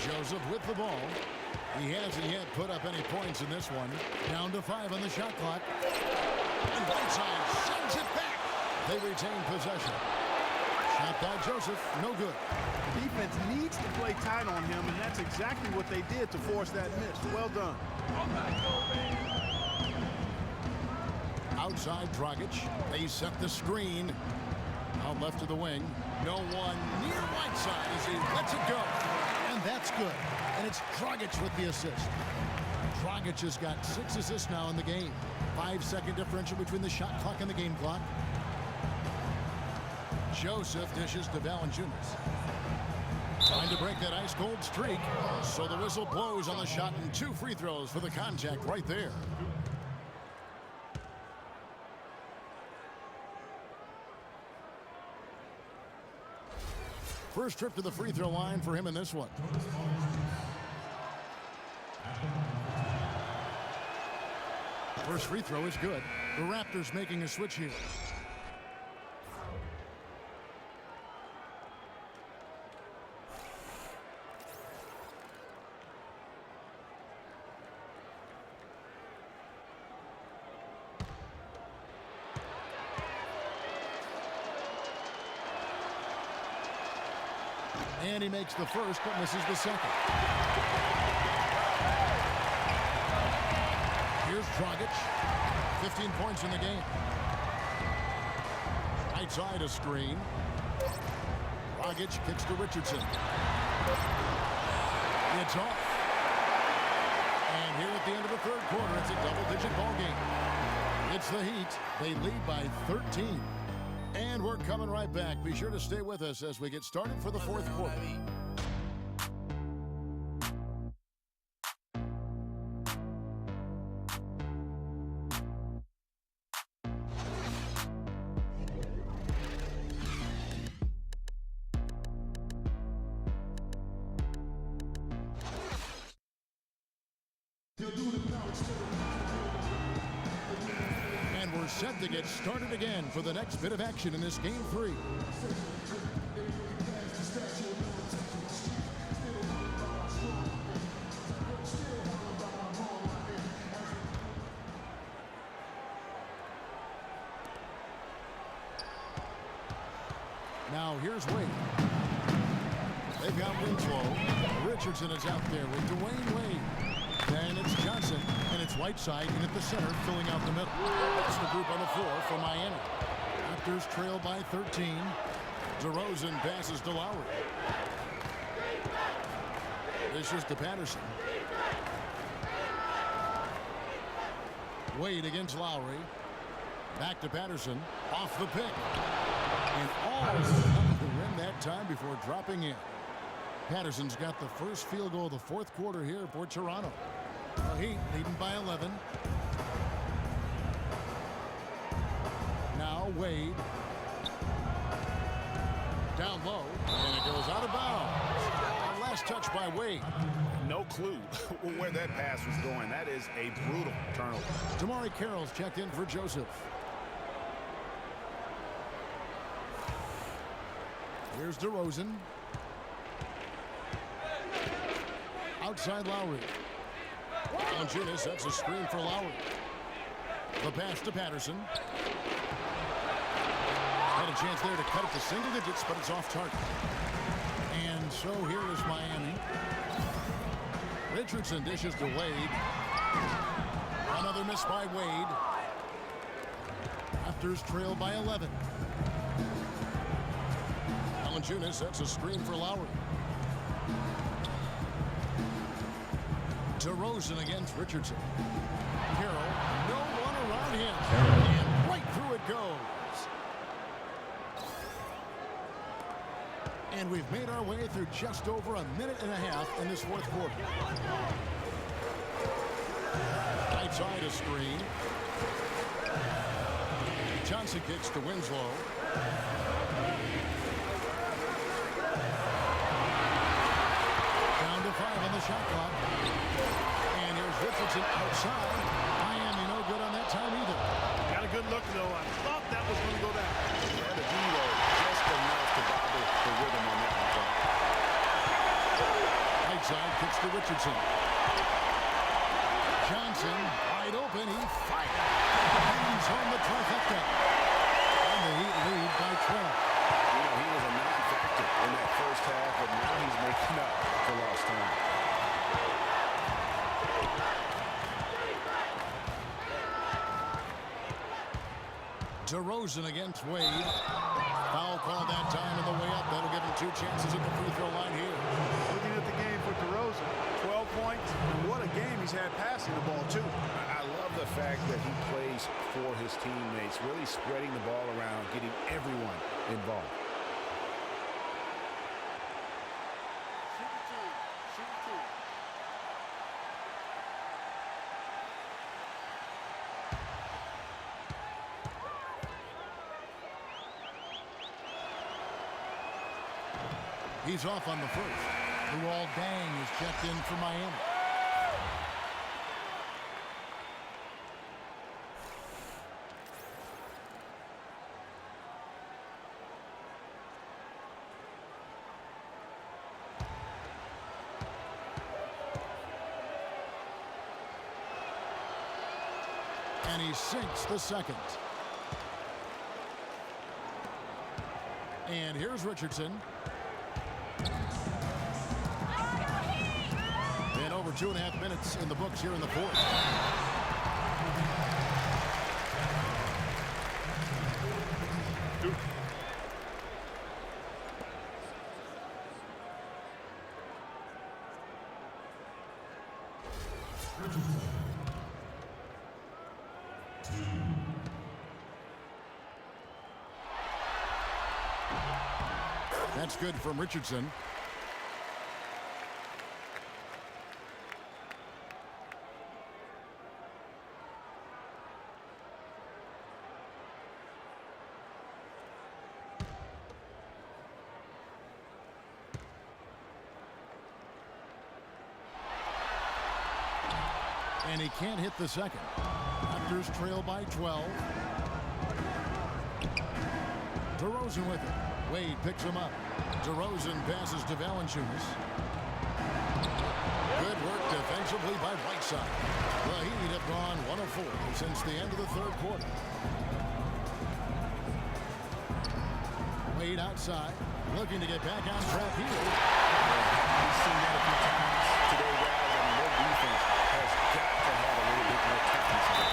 Joseph with the ball. He hasn't yet put up any points in this one. Down to 5 on the shot clock. And Whiteside sends it back. They retain possession. Shot by Joseph, no good.
The defense needs to play tight on him, and that's exactly what they did to force that miss. Well done.
Outside Dragic. They set the screen. Out left to the wing. No one near Whiteside as he lets it go. And that's good. And it's Dragic with the assist. Dragic has got 6 assists now in the game. 5-second differential between the shot clock and the game clock. Joseph dishes to Valanciunas. Trying to break that ice-cold streak. So the whistle blows on the shot and 2 free throws for the contact right there. First trip to the free throw line for him in this one. First free throw is good. The Raptors making a switch here. And he makes the first, but misses the second. Here's Dragic. 15 points in the game. Right side a screen. Dragic kicks to Richardson. It's off. And here at the end of the third quarter, it's a double-digit ball game. It's the Heat. They lead by 13. And we're coming right back. Be sure to stay with us as we get started for the fourth quarter. And we're set to get started again for the next bit of action in this game 3. Now here's Wade. They've got Winslow. Richardson is out there with Dwayne Wade. Then it's Johnson, and it's Whiteside in at the center, filling out the middle. That's the group on the floor for Miami. Raptors trail by 13. DeRozan passes to Lowry. This is to Patterson. Wade against Lowry. Back to Patterson. Off the pick. And all coming to win that time before dropping in. Patterson's got the first field goal of the fourth quarter here for Toronto. The Heat leading by 11. Now Wade. Down low, and it goes out of bounds. Last touch by Wade.
No clue where that pass was going. That is a brutal turnover.
Damari Carroll's checked in for Joseph. Here's DeRozan. Outside Lowry. Valanciunas, that's a screen for Lowry. The pass to Patterson. Had a chance there to cut it to single digits, but it's off target. And so here is Miami. Richardson dishes to Wade. Another miss by Wade. Raptors trail by 11. Valanciunas, that's a screen for Lowry. DeRozan against Richardson. Carroll, no one around him. And right through it goes. And we've made our way through just over a minute and a half in this fourth quarter. Right side a screen. Johnson kicks to Winslow. Down to 5 on the shot clock. And here's Richardson outside. Miami no good on that time either.
Got a good look, though. I thought that was going to go down.
Had a duo just enough to bother the rhythm on that one.
Right side kicks to Richardson. Richardson, wide open, he fires. He's home the trifecta. And the Heat lead by 12.
You know, he was a non-factor in that first half, but now he's making up for lost time.
DeRozan against Wade. Foul call that time on the way up. That'll give him 2 chances at the free throw line here.
Looking at the game for DeRozan, 12 points, and what a game he's had passing the ball, too.
I love the fact that he plays for his teammates, really spreading the ball around, getting everyone involved.
He's off on the first. Luol Deng is checked in for Miami. And he sinks the second. And here's Richardson. And over 2.5 minutes in the books here in the fourth. That's good from Richardson. And he can't hit the second. Raptors trail by 12. DeRozan with it. Wade picks him up. DeRozan passes to Valanciunas. Good work defensively by Whiteside. The Heat have gone 1 of 4 since the end of the third quarter. Wade outside, looking to get back on track here.
We've seen that a few times today, guys. I mean, their defense has got to have a little bit more toughness today.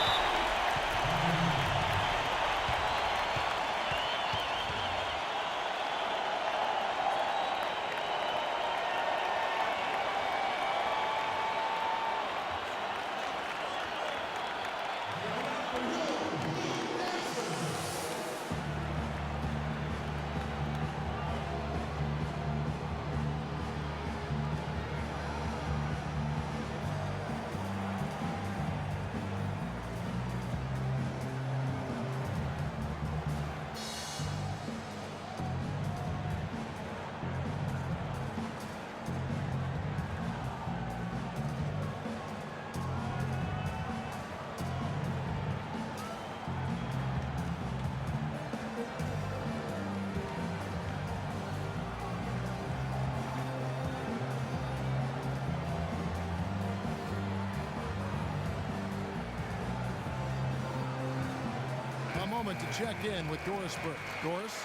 Moment to check in with Doris Burke. Doris?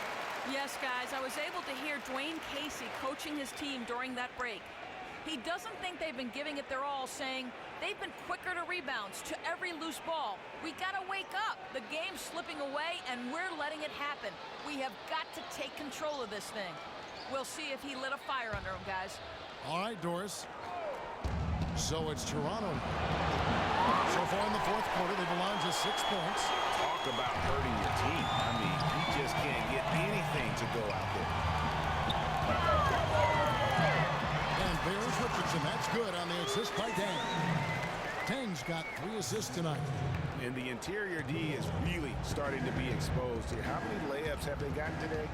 Yes, guys, I was able to hear Dwayne Casey coaching his team during that break. He doesn't think they've been giving it their all, saying they've been quicker to rebounds, to every loose ball. We got to wake up. The game's slipping away, and we're letting it happen. We have got to take control of this thing. We'll see if he lit a fire under him, guys.
All right, Doris. So it's Toronto. So far in the fourth quarter, they belong to 6 points.
Talk about hurting your team. I mean, you just can't get anything to go out there.
And there's Richardson. That's good on the assist by Deng. Deng's got 3 assists tonight.
And the interior D is really starting to be exposed here. How many layups have they gotten today?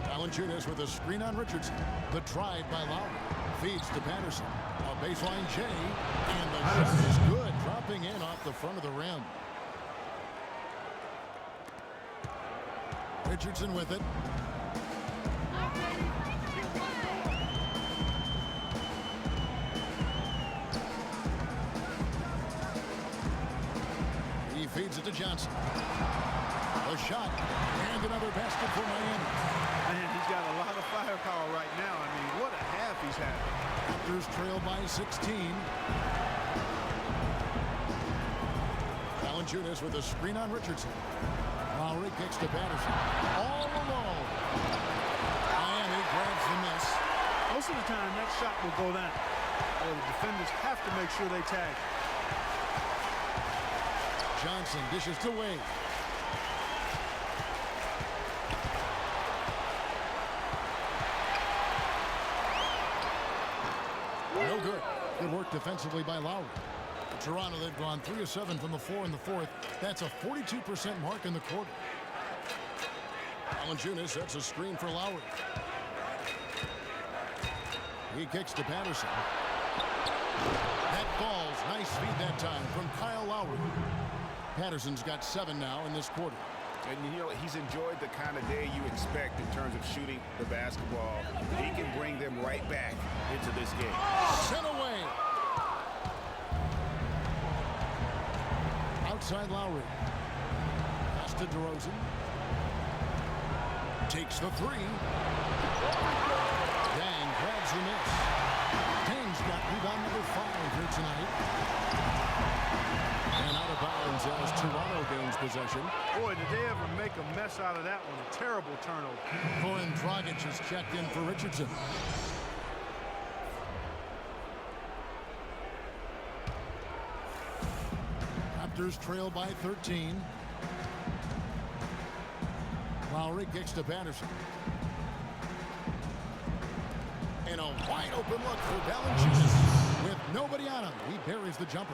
Valanciunas with a screen on Richardson. The drive by Lowry. Feeds to Patterson. A baseline J. And the shot is good. Dropping in off the front of the rim. Richardson with it. Feeds it to Johnson. A shot and another basket for Miami.
Man, he's got a lot of firepower right now. I mean, what a half he's had.
Raptors trail by 16. Valanciunas with a screen on Richardson. Lowry kicks to Patterson. All alone. Miami grabs the miss.
Most of the time, that shot will go down. Well, the defenders have to make sure they tag.
Johnson dishes to Wade. No good. Good work defensively by Lowry. Toronto, they've gone 3 of 7 from the floor in the fourth. That's a 42% mark in the quarter. Valanciunas sets a screen for Lowry. He kicks to Patterson. That falls. Nice feed that time from Kyle Lowry. Patterson's got 7 now in this quarter.
And you know, he's enjoyed the kind of day you expect in terms of shooting the basketball. He can bring them right back into this game.
Sent away. Outside Lowry. Pass to DeRozan. Takes the three. Dang grabs the miss. Dang's got rebound number 5 here tonight. And out of bounds as Toronto gains possession.
Boy, did they ever make a mess out of that one. A terrible turnover.
Goran Dragic is checked in for Richardson. Raptors trail by 13. Lowry kicks to Patterson. And a wide open look for Valanciunas. With nobody on him, he buries the jumper.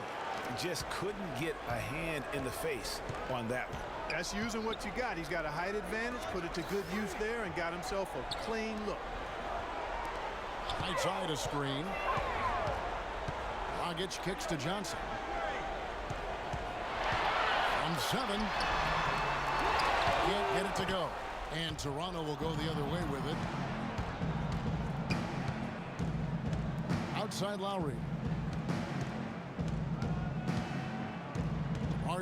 Just couldn't get a hand in the face on that one.
That's using what you got. He's got a height advantage, put it to good use there, and got himself a clean look.
Right side a screen. Dragic kicks to Johnson. From 7. Can't get it to go. And Toronto will go the other way with it. Outside Lowry.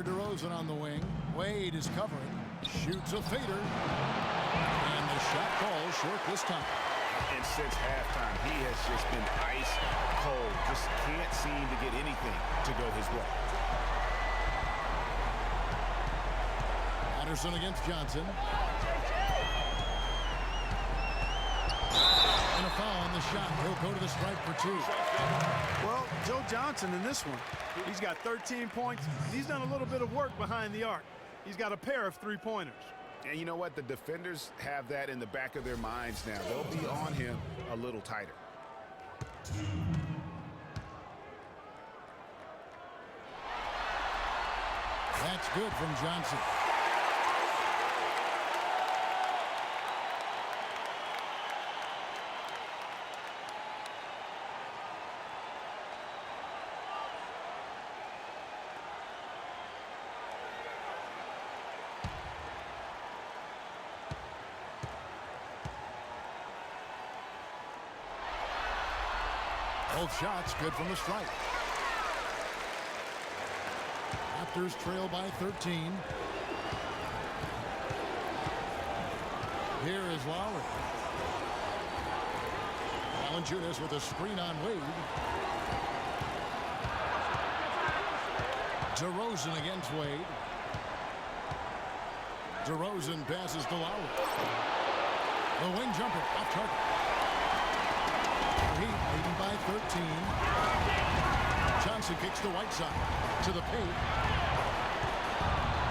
DeRozan on the wing. Wade is covering. Shoots a fader. And the shot falls short this time.
And since halftime, he has just been ice cold. Just can't seem to get anything to go his way.
Patterson against Johnson. And a foul on the shot. He'll go to the stripe for 2.
Well, Joe Johnson in this one, he's got 13 points. He's done a little bit of work behind the arc. He's got a pair of 3-pointers.
And you know what? The defenders have that in the back of their minds now. They'll be on him a little tighter.
That's good from Johnson. Both shots good from the stripe. Raptors trail by 13. Here is Lowry. Valanciunas with a screen on Wade. DeRozan against Wade. DeRozan passes to Lowry. The wing jumper off target. Heat leading by 13. Johnson kicks to Whiteside. To the paint.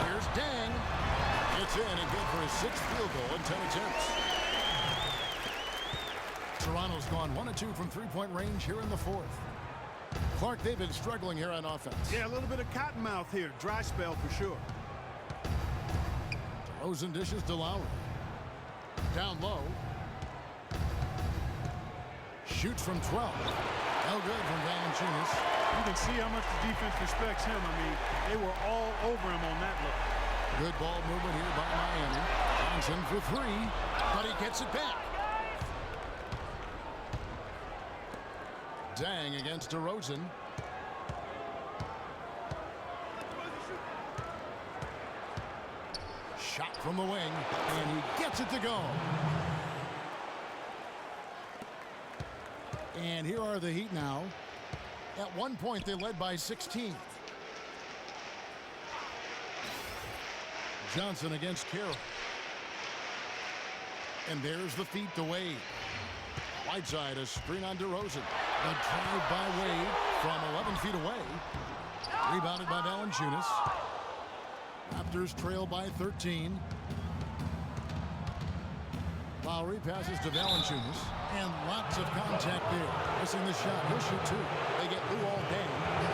Here's Dang. It's in and good for his 6th field goal in 10 attempts. Toronto's gone 1 of 2 from 3-point range here in the 4th. Clark, they've been struggling here on offense.
Yeah, a little bit of cottonmouth here. Dry spell for sure.
DeRozan dishes to Lowry. Down low. Shoots from 12. No good from Valanciunas.
You can see how much the defense respects him. I mean, they were all over him on that look.
Good ball movement here by Miami. Johnson for 3, but he gets it back. Dang against DeRozan. from the wing, and he gets it to go. And here are the Heat now. At one point, they led by 16. Johnson against Carroll. And there's the feed to Wade. Whiteside, a screen on DeRozan. A drive by Wade from 11 feet away. Rebounded by Valanciunas. Raptors trail by 13. Lowry passes to Valanciunas. And lots of contact there. Missing the shot. He'll shoot two. They get Lou all day.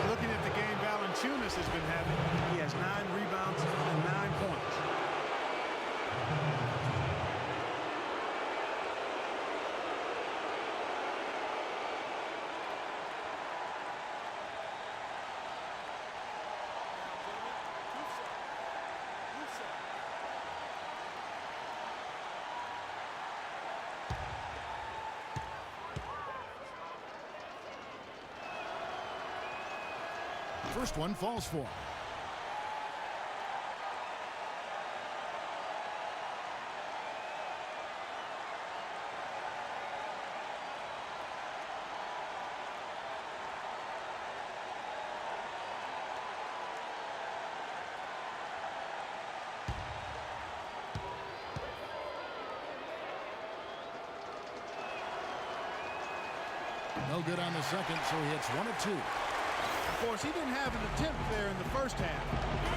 Looking at the game Valanciunas has been having, he has 9 rebounds and 9 points.
First one falls for him. No good on the second, so he hits 1 of 2.
Of course, he didn't have an attempt there in the first half.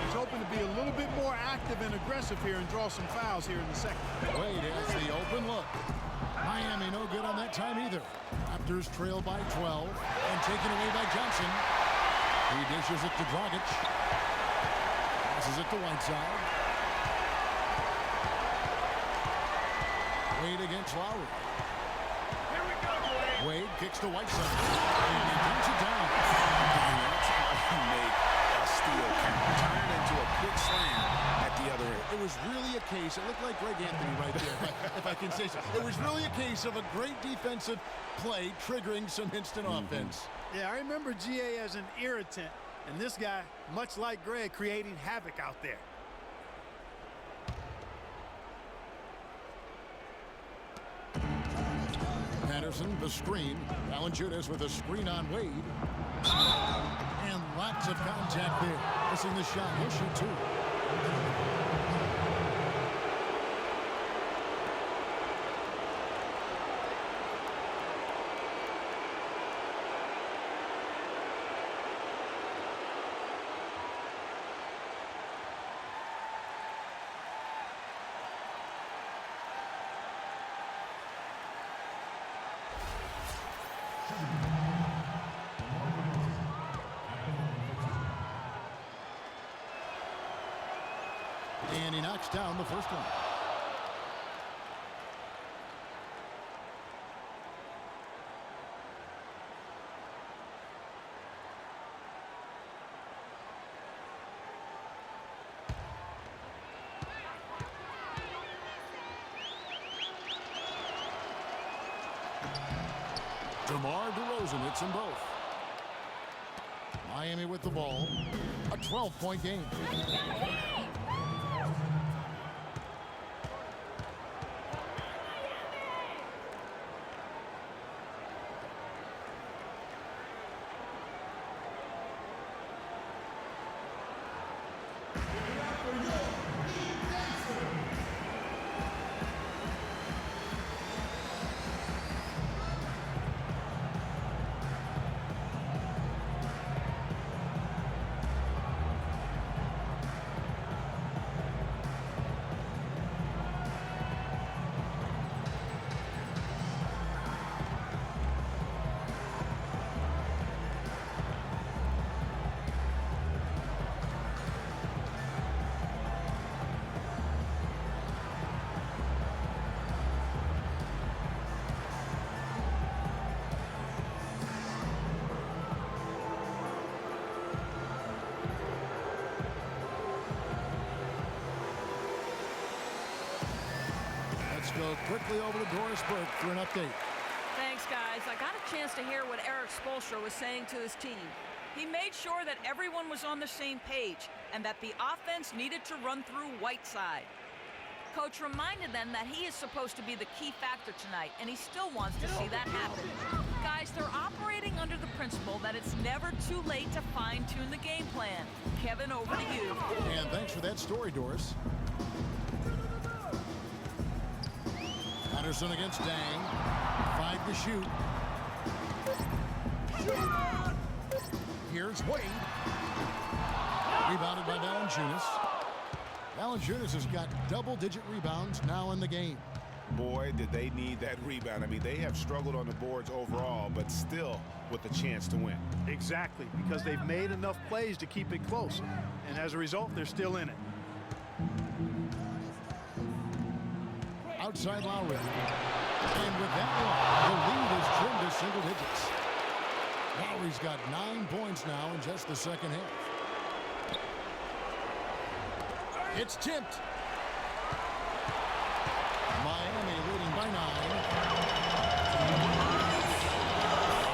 He's hoping to be a little bit more active and aggressive here and draw some fouls here in the second.
Wade has the open look. Miami no good on that time either. Raptors trail by 12 and taken away by Johnson. He dishes it to Dragic. Passes it to Whiteside. Wade against Lowry.
Here we go, Wade.
Wade kicks to Whiteside. And he knocks it down.
That's how you make a steal count. Turn it into a quick slam at the other end.
It was really a case, it looked like Greg Anthony right there, if I can say so. It was really a case of a great defensive play triggering some instant offense.
Yeah, I remember GA as an irritant, and this guy, much like Greg, creating havoc out there.
Patterson, the screen. Valanciunas with a screen on Wade. And lots of contact there. Missing the shot. He'll shoot two. And he knocks down the first one. DeMar DeRozan hits them both. Miami with the ball. A 12-point game. Go quickly over to Doris Burke for an update.
Thanks, guys. I got a chance to hear what Eric Spoelstra was saying to his team. He made sure that everyone was on the same page and that the offense needed to run through Whiteside. Coach reminded them that he is supposed to be the key factor tonight, and he still wants to see that happen. Guys, they're operating under the principle that it's never too late to fine-tune the game plan. Kevin, over to you.
And thanks for that story, Doris. Patterson against Dang. 5 to shoot. Here's Wade. Rebounded by Valanciunas. Valanciunas has got double-digit rebounds now in the game.
Boy, did they need that rebound. I mean, they have struggled on the boards overall, but still with a chance to win.
Exactly, because they've made enough plays to keep it close. And as a result, they're still in it.
Outside Lowry. And with that one, the lead is trimmed to single digits. Lowry's got 9 points now in just the second half. It's tipped. Miami leading by 9.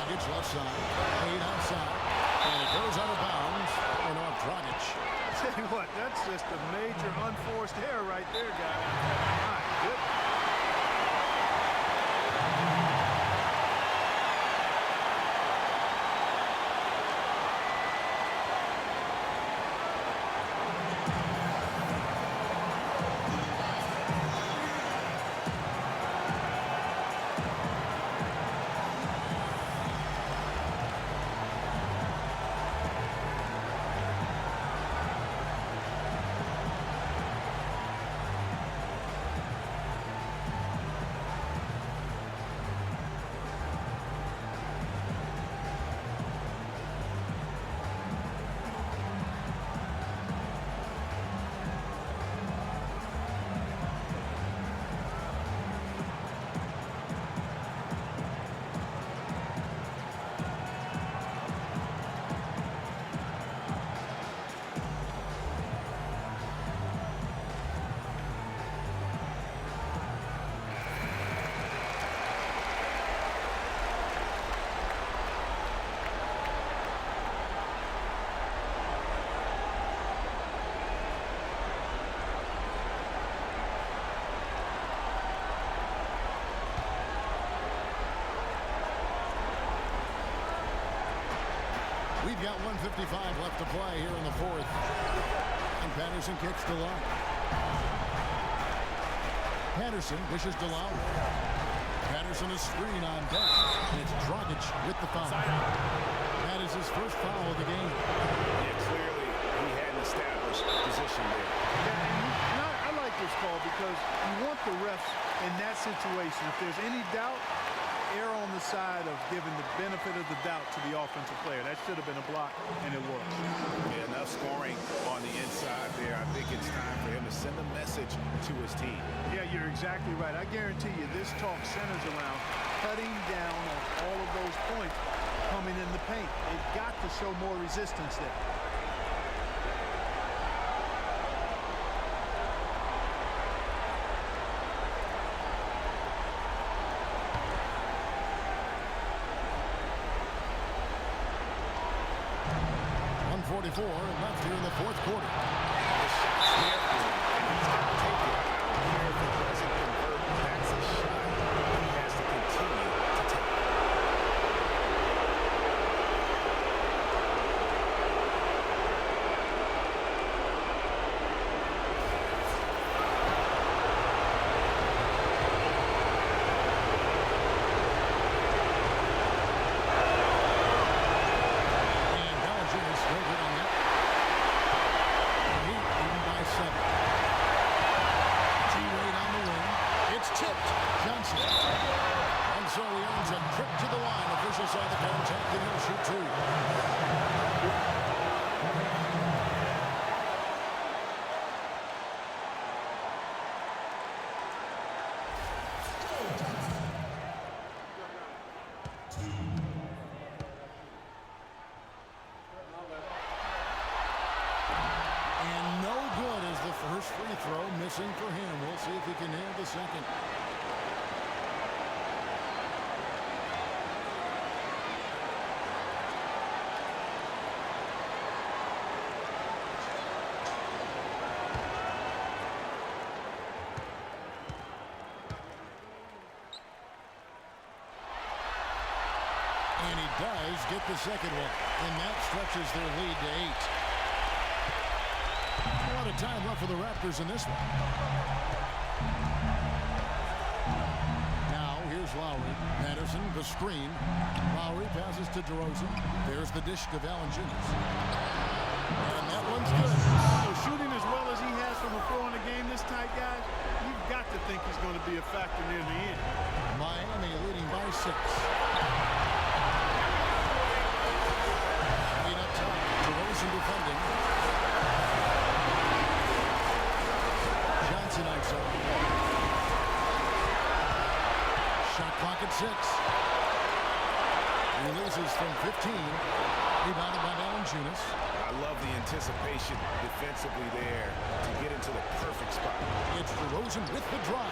Dragic left side. 8 outside. And it goes out of bounds. And off Dragic.
Tell you what, that's just a major unforced error right there, guys. My goodness.
We've got 1:55 left to play here in the fourth. And Patterson kicks to Lowry. Patterson dishes to Lowry. Patterson a screen on deck. And it's Dragic with the foul. That is his first foul of the game.
Yeah, clearly he had an established position there.
Yeah, and I like this call because you want the refs in that situation. If there's any doubt, err on the side of giving the benefit of the doubt to the offensive player. That should have been a block, and it was.
Yeah, enough scoring on the inside there. I think it's time for him to send a message to his team.
Yeah, you're exactly right. I guarantee you this talk centers around cutting down on all of those points coming in the paint. They've got to show more resistance there.
Left here in the fourth quarter. And he does get the second one. And that stretches their lead to 8. A lot of time left for the Raptors in this one. Now here's Lowry. Patterson, the screen. Lowry passes to DeRozan. There's the dish to Valanciunas. And that one's good.
So shooting as well as he has from the floor in the game this tight, guys, you've got to think he's going to be a factor near the end.
Miami leading by 6. Lead up top. DeRozan defending. Johnson outside. Shot clock at 6. Releases from 15. Rebounded by Valanciunas.
I love the anticipation defensively there to get into the perfect spot.
It's DeRozan with the drop.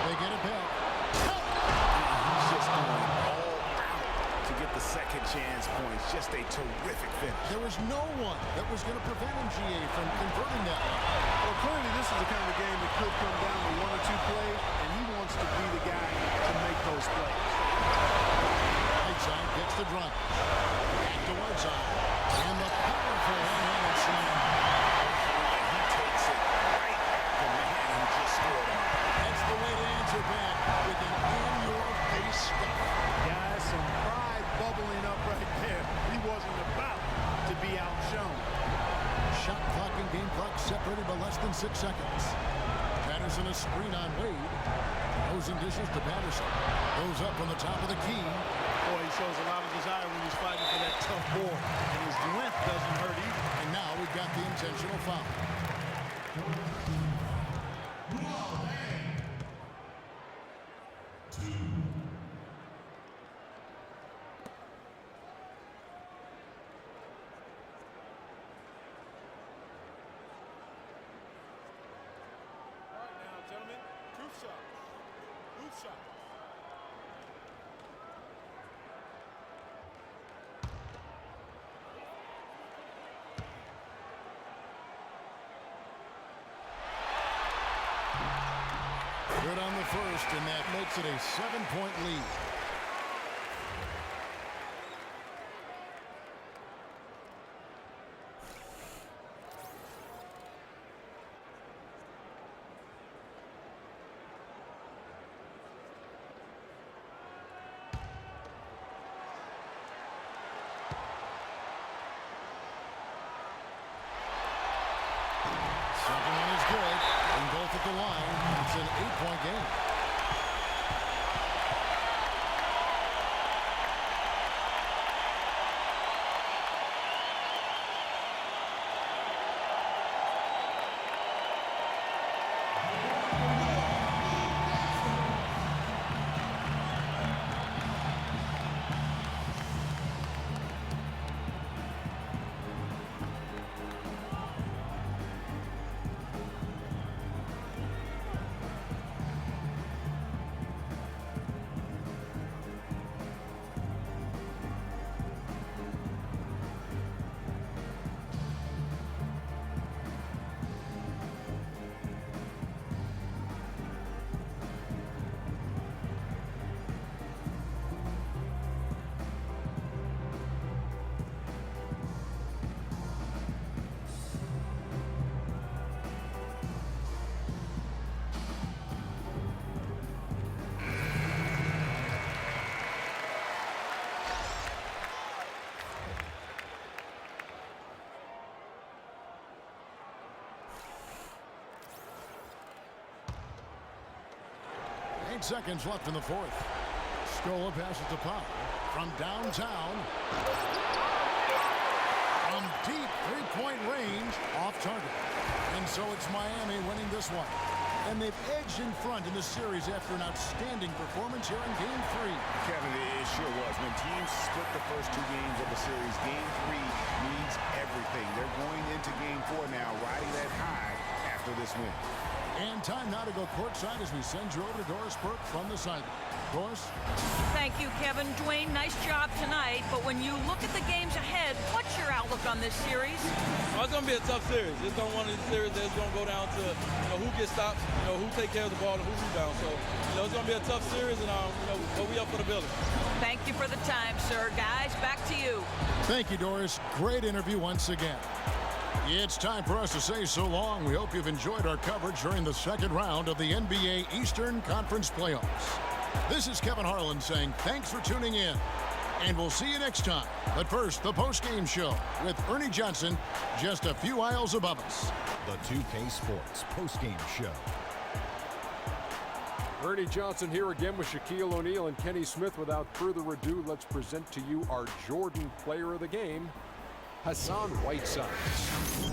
They get it back.
He's just going all out to get the second chance points. Just a terrific finish.
There was no one that was going to prevent MGA from converting that one.
Well, clearly this is the kind of game that could come down to 1 or 2 plays, and he wants to be the guy to make those plays.
Whiteside gets the drop. Back to Whiteside. And the powerful one-handed slam.
He takes it right at the man who just scored on.
That's the way to answer back with an in-your-face stuff.
Guys, some pride bubbling up right there. He wasn't about to be outshone.
Shot clock and game clock separated by less than 6 seconds. Patterson a screen on Wade. Rosen dishes to Patterson. Goes up on the top of the key.
Boy, he shows a lot of desire when he's fighting for that tough ball. And his length doesn't hurt either.
And now we've got the intentional foul.
All right now, gentlemen, proof shot. Proof shot.
Good on the first, and that makes it a 7-point lead. Second one is good, and both at the line. It's an 8-point game. Seconds left in the fourth. Scola passes to Pop from downtown. From deep three-point range, off target. And so it's Miami winning this one. And they've edged in front in the series after an outstanding performance here in Game 3.
Kevin, it sure was. When teams split the first 2 games of the series, Game 3 means everything. They're going into Game 4 now, riding that high after this win.
And time now to go courtside as we send you over to Doris Burke from the sideline. Doris?
Thank you, Kevin. Dwayne, nice job tonight. But when you look at the games ahead, what's your outlook on this series?
Well, it's going to be a tough series. It's going to be one of these series that's going to go down to who gets stops, who take care of the ball, and who rebounds. So, it's going to be a tough series, and but we up for the building.
Thank you for the time, sir. Guys, back to you.
Thank you, Doris. Great interview once again. It's time for us to say so long. We hope you've enjoyed our coverage during the second round of the NBA Eastern Conference Playoffs. This is Kevin Harlan saying thanks for tuning in, and we'll see you next time. But first, the post-game show with Ernie Johnson just a few aisles above us.
The 2K Sports post-game show.
Ernie Johnson here again with Shaquille O'Neal and Kenny Smith. Without further ado, let's present to you our Jordan player of the game, Hassan Whiteside,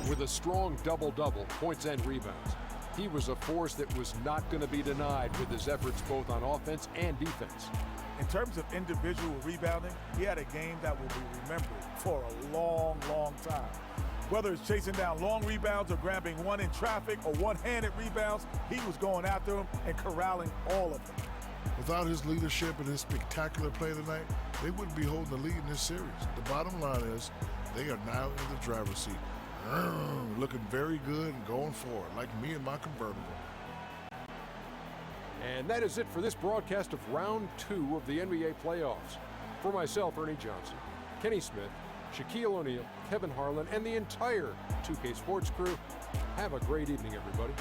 with a strong double-double, points and rebounds. He was a force that was not going to be denied with his efforts both on offense and defense.
In terms of individual rebounding, he had a game that will be remembered for a long, long time. Whether it's chasing down long rebounds or grabbing one in traffic or one-handed rebounds, he was going after them and corralling all of them.
Without his leadership and his spectacular play tonight, they wouldn't be holding the lead in this series. The bottom line is they are now in the driver's seat. Looking very good and going forward, like me and my convertible.
And that is it for this broadcast of Round 2 of the NBA playoffs. For myself, Ernie Johnson, Kenny Smith, Shaquille O'Neal, Kevin Harlan, and the entire 2K Sports crew, have a great evening, everybody.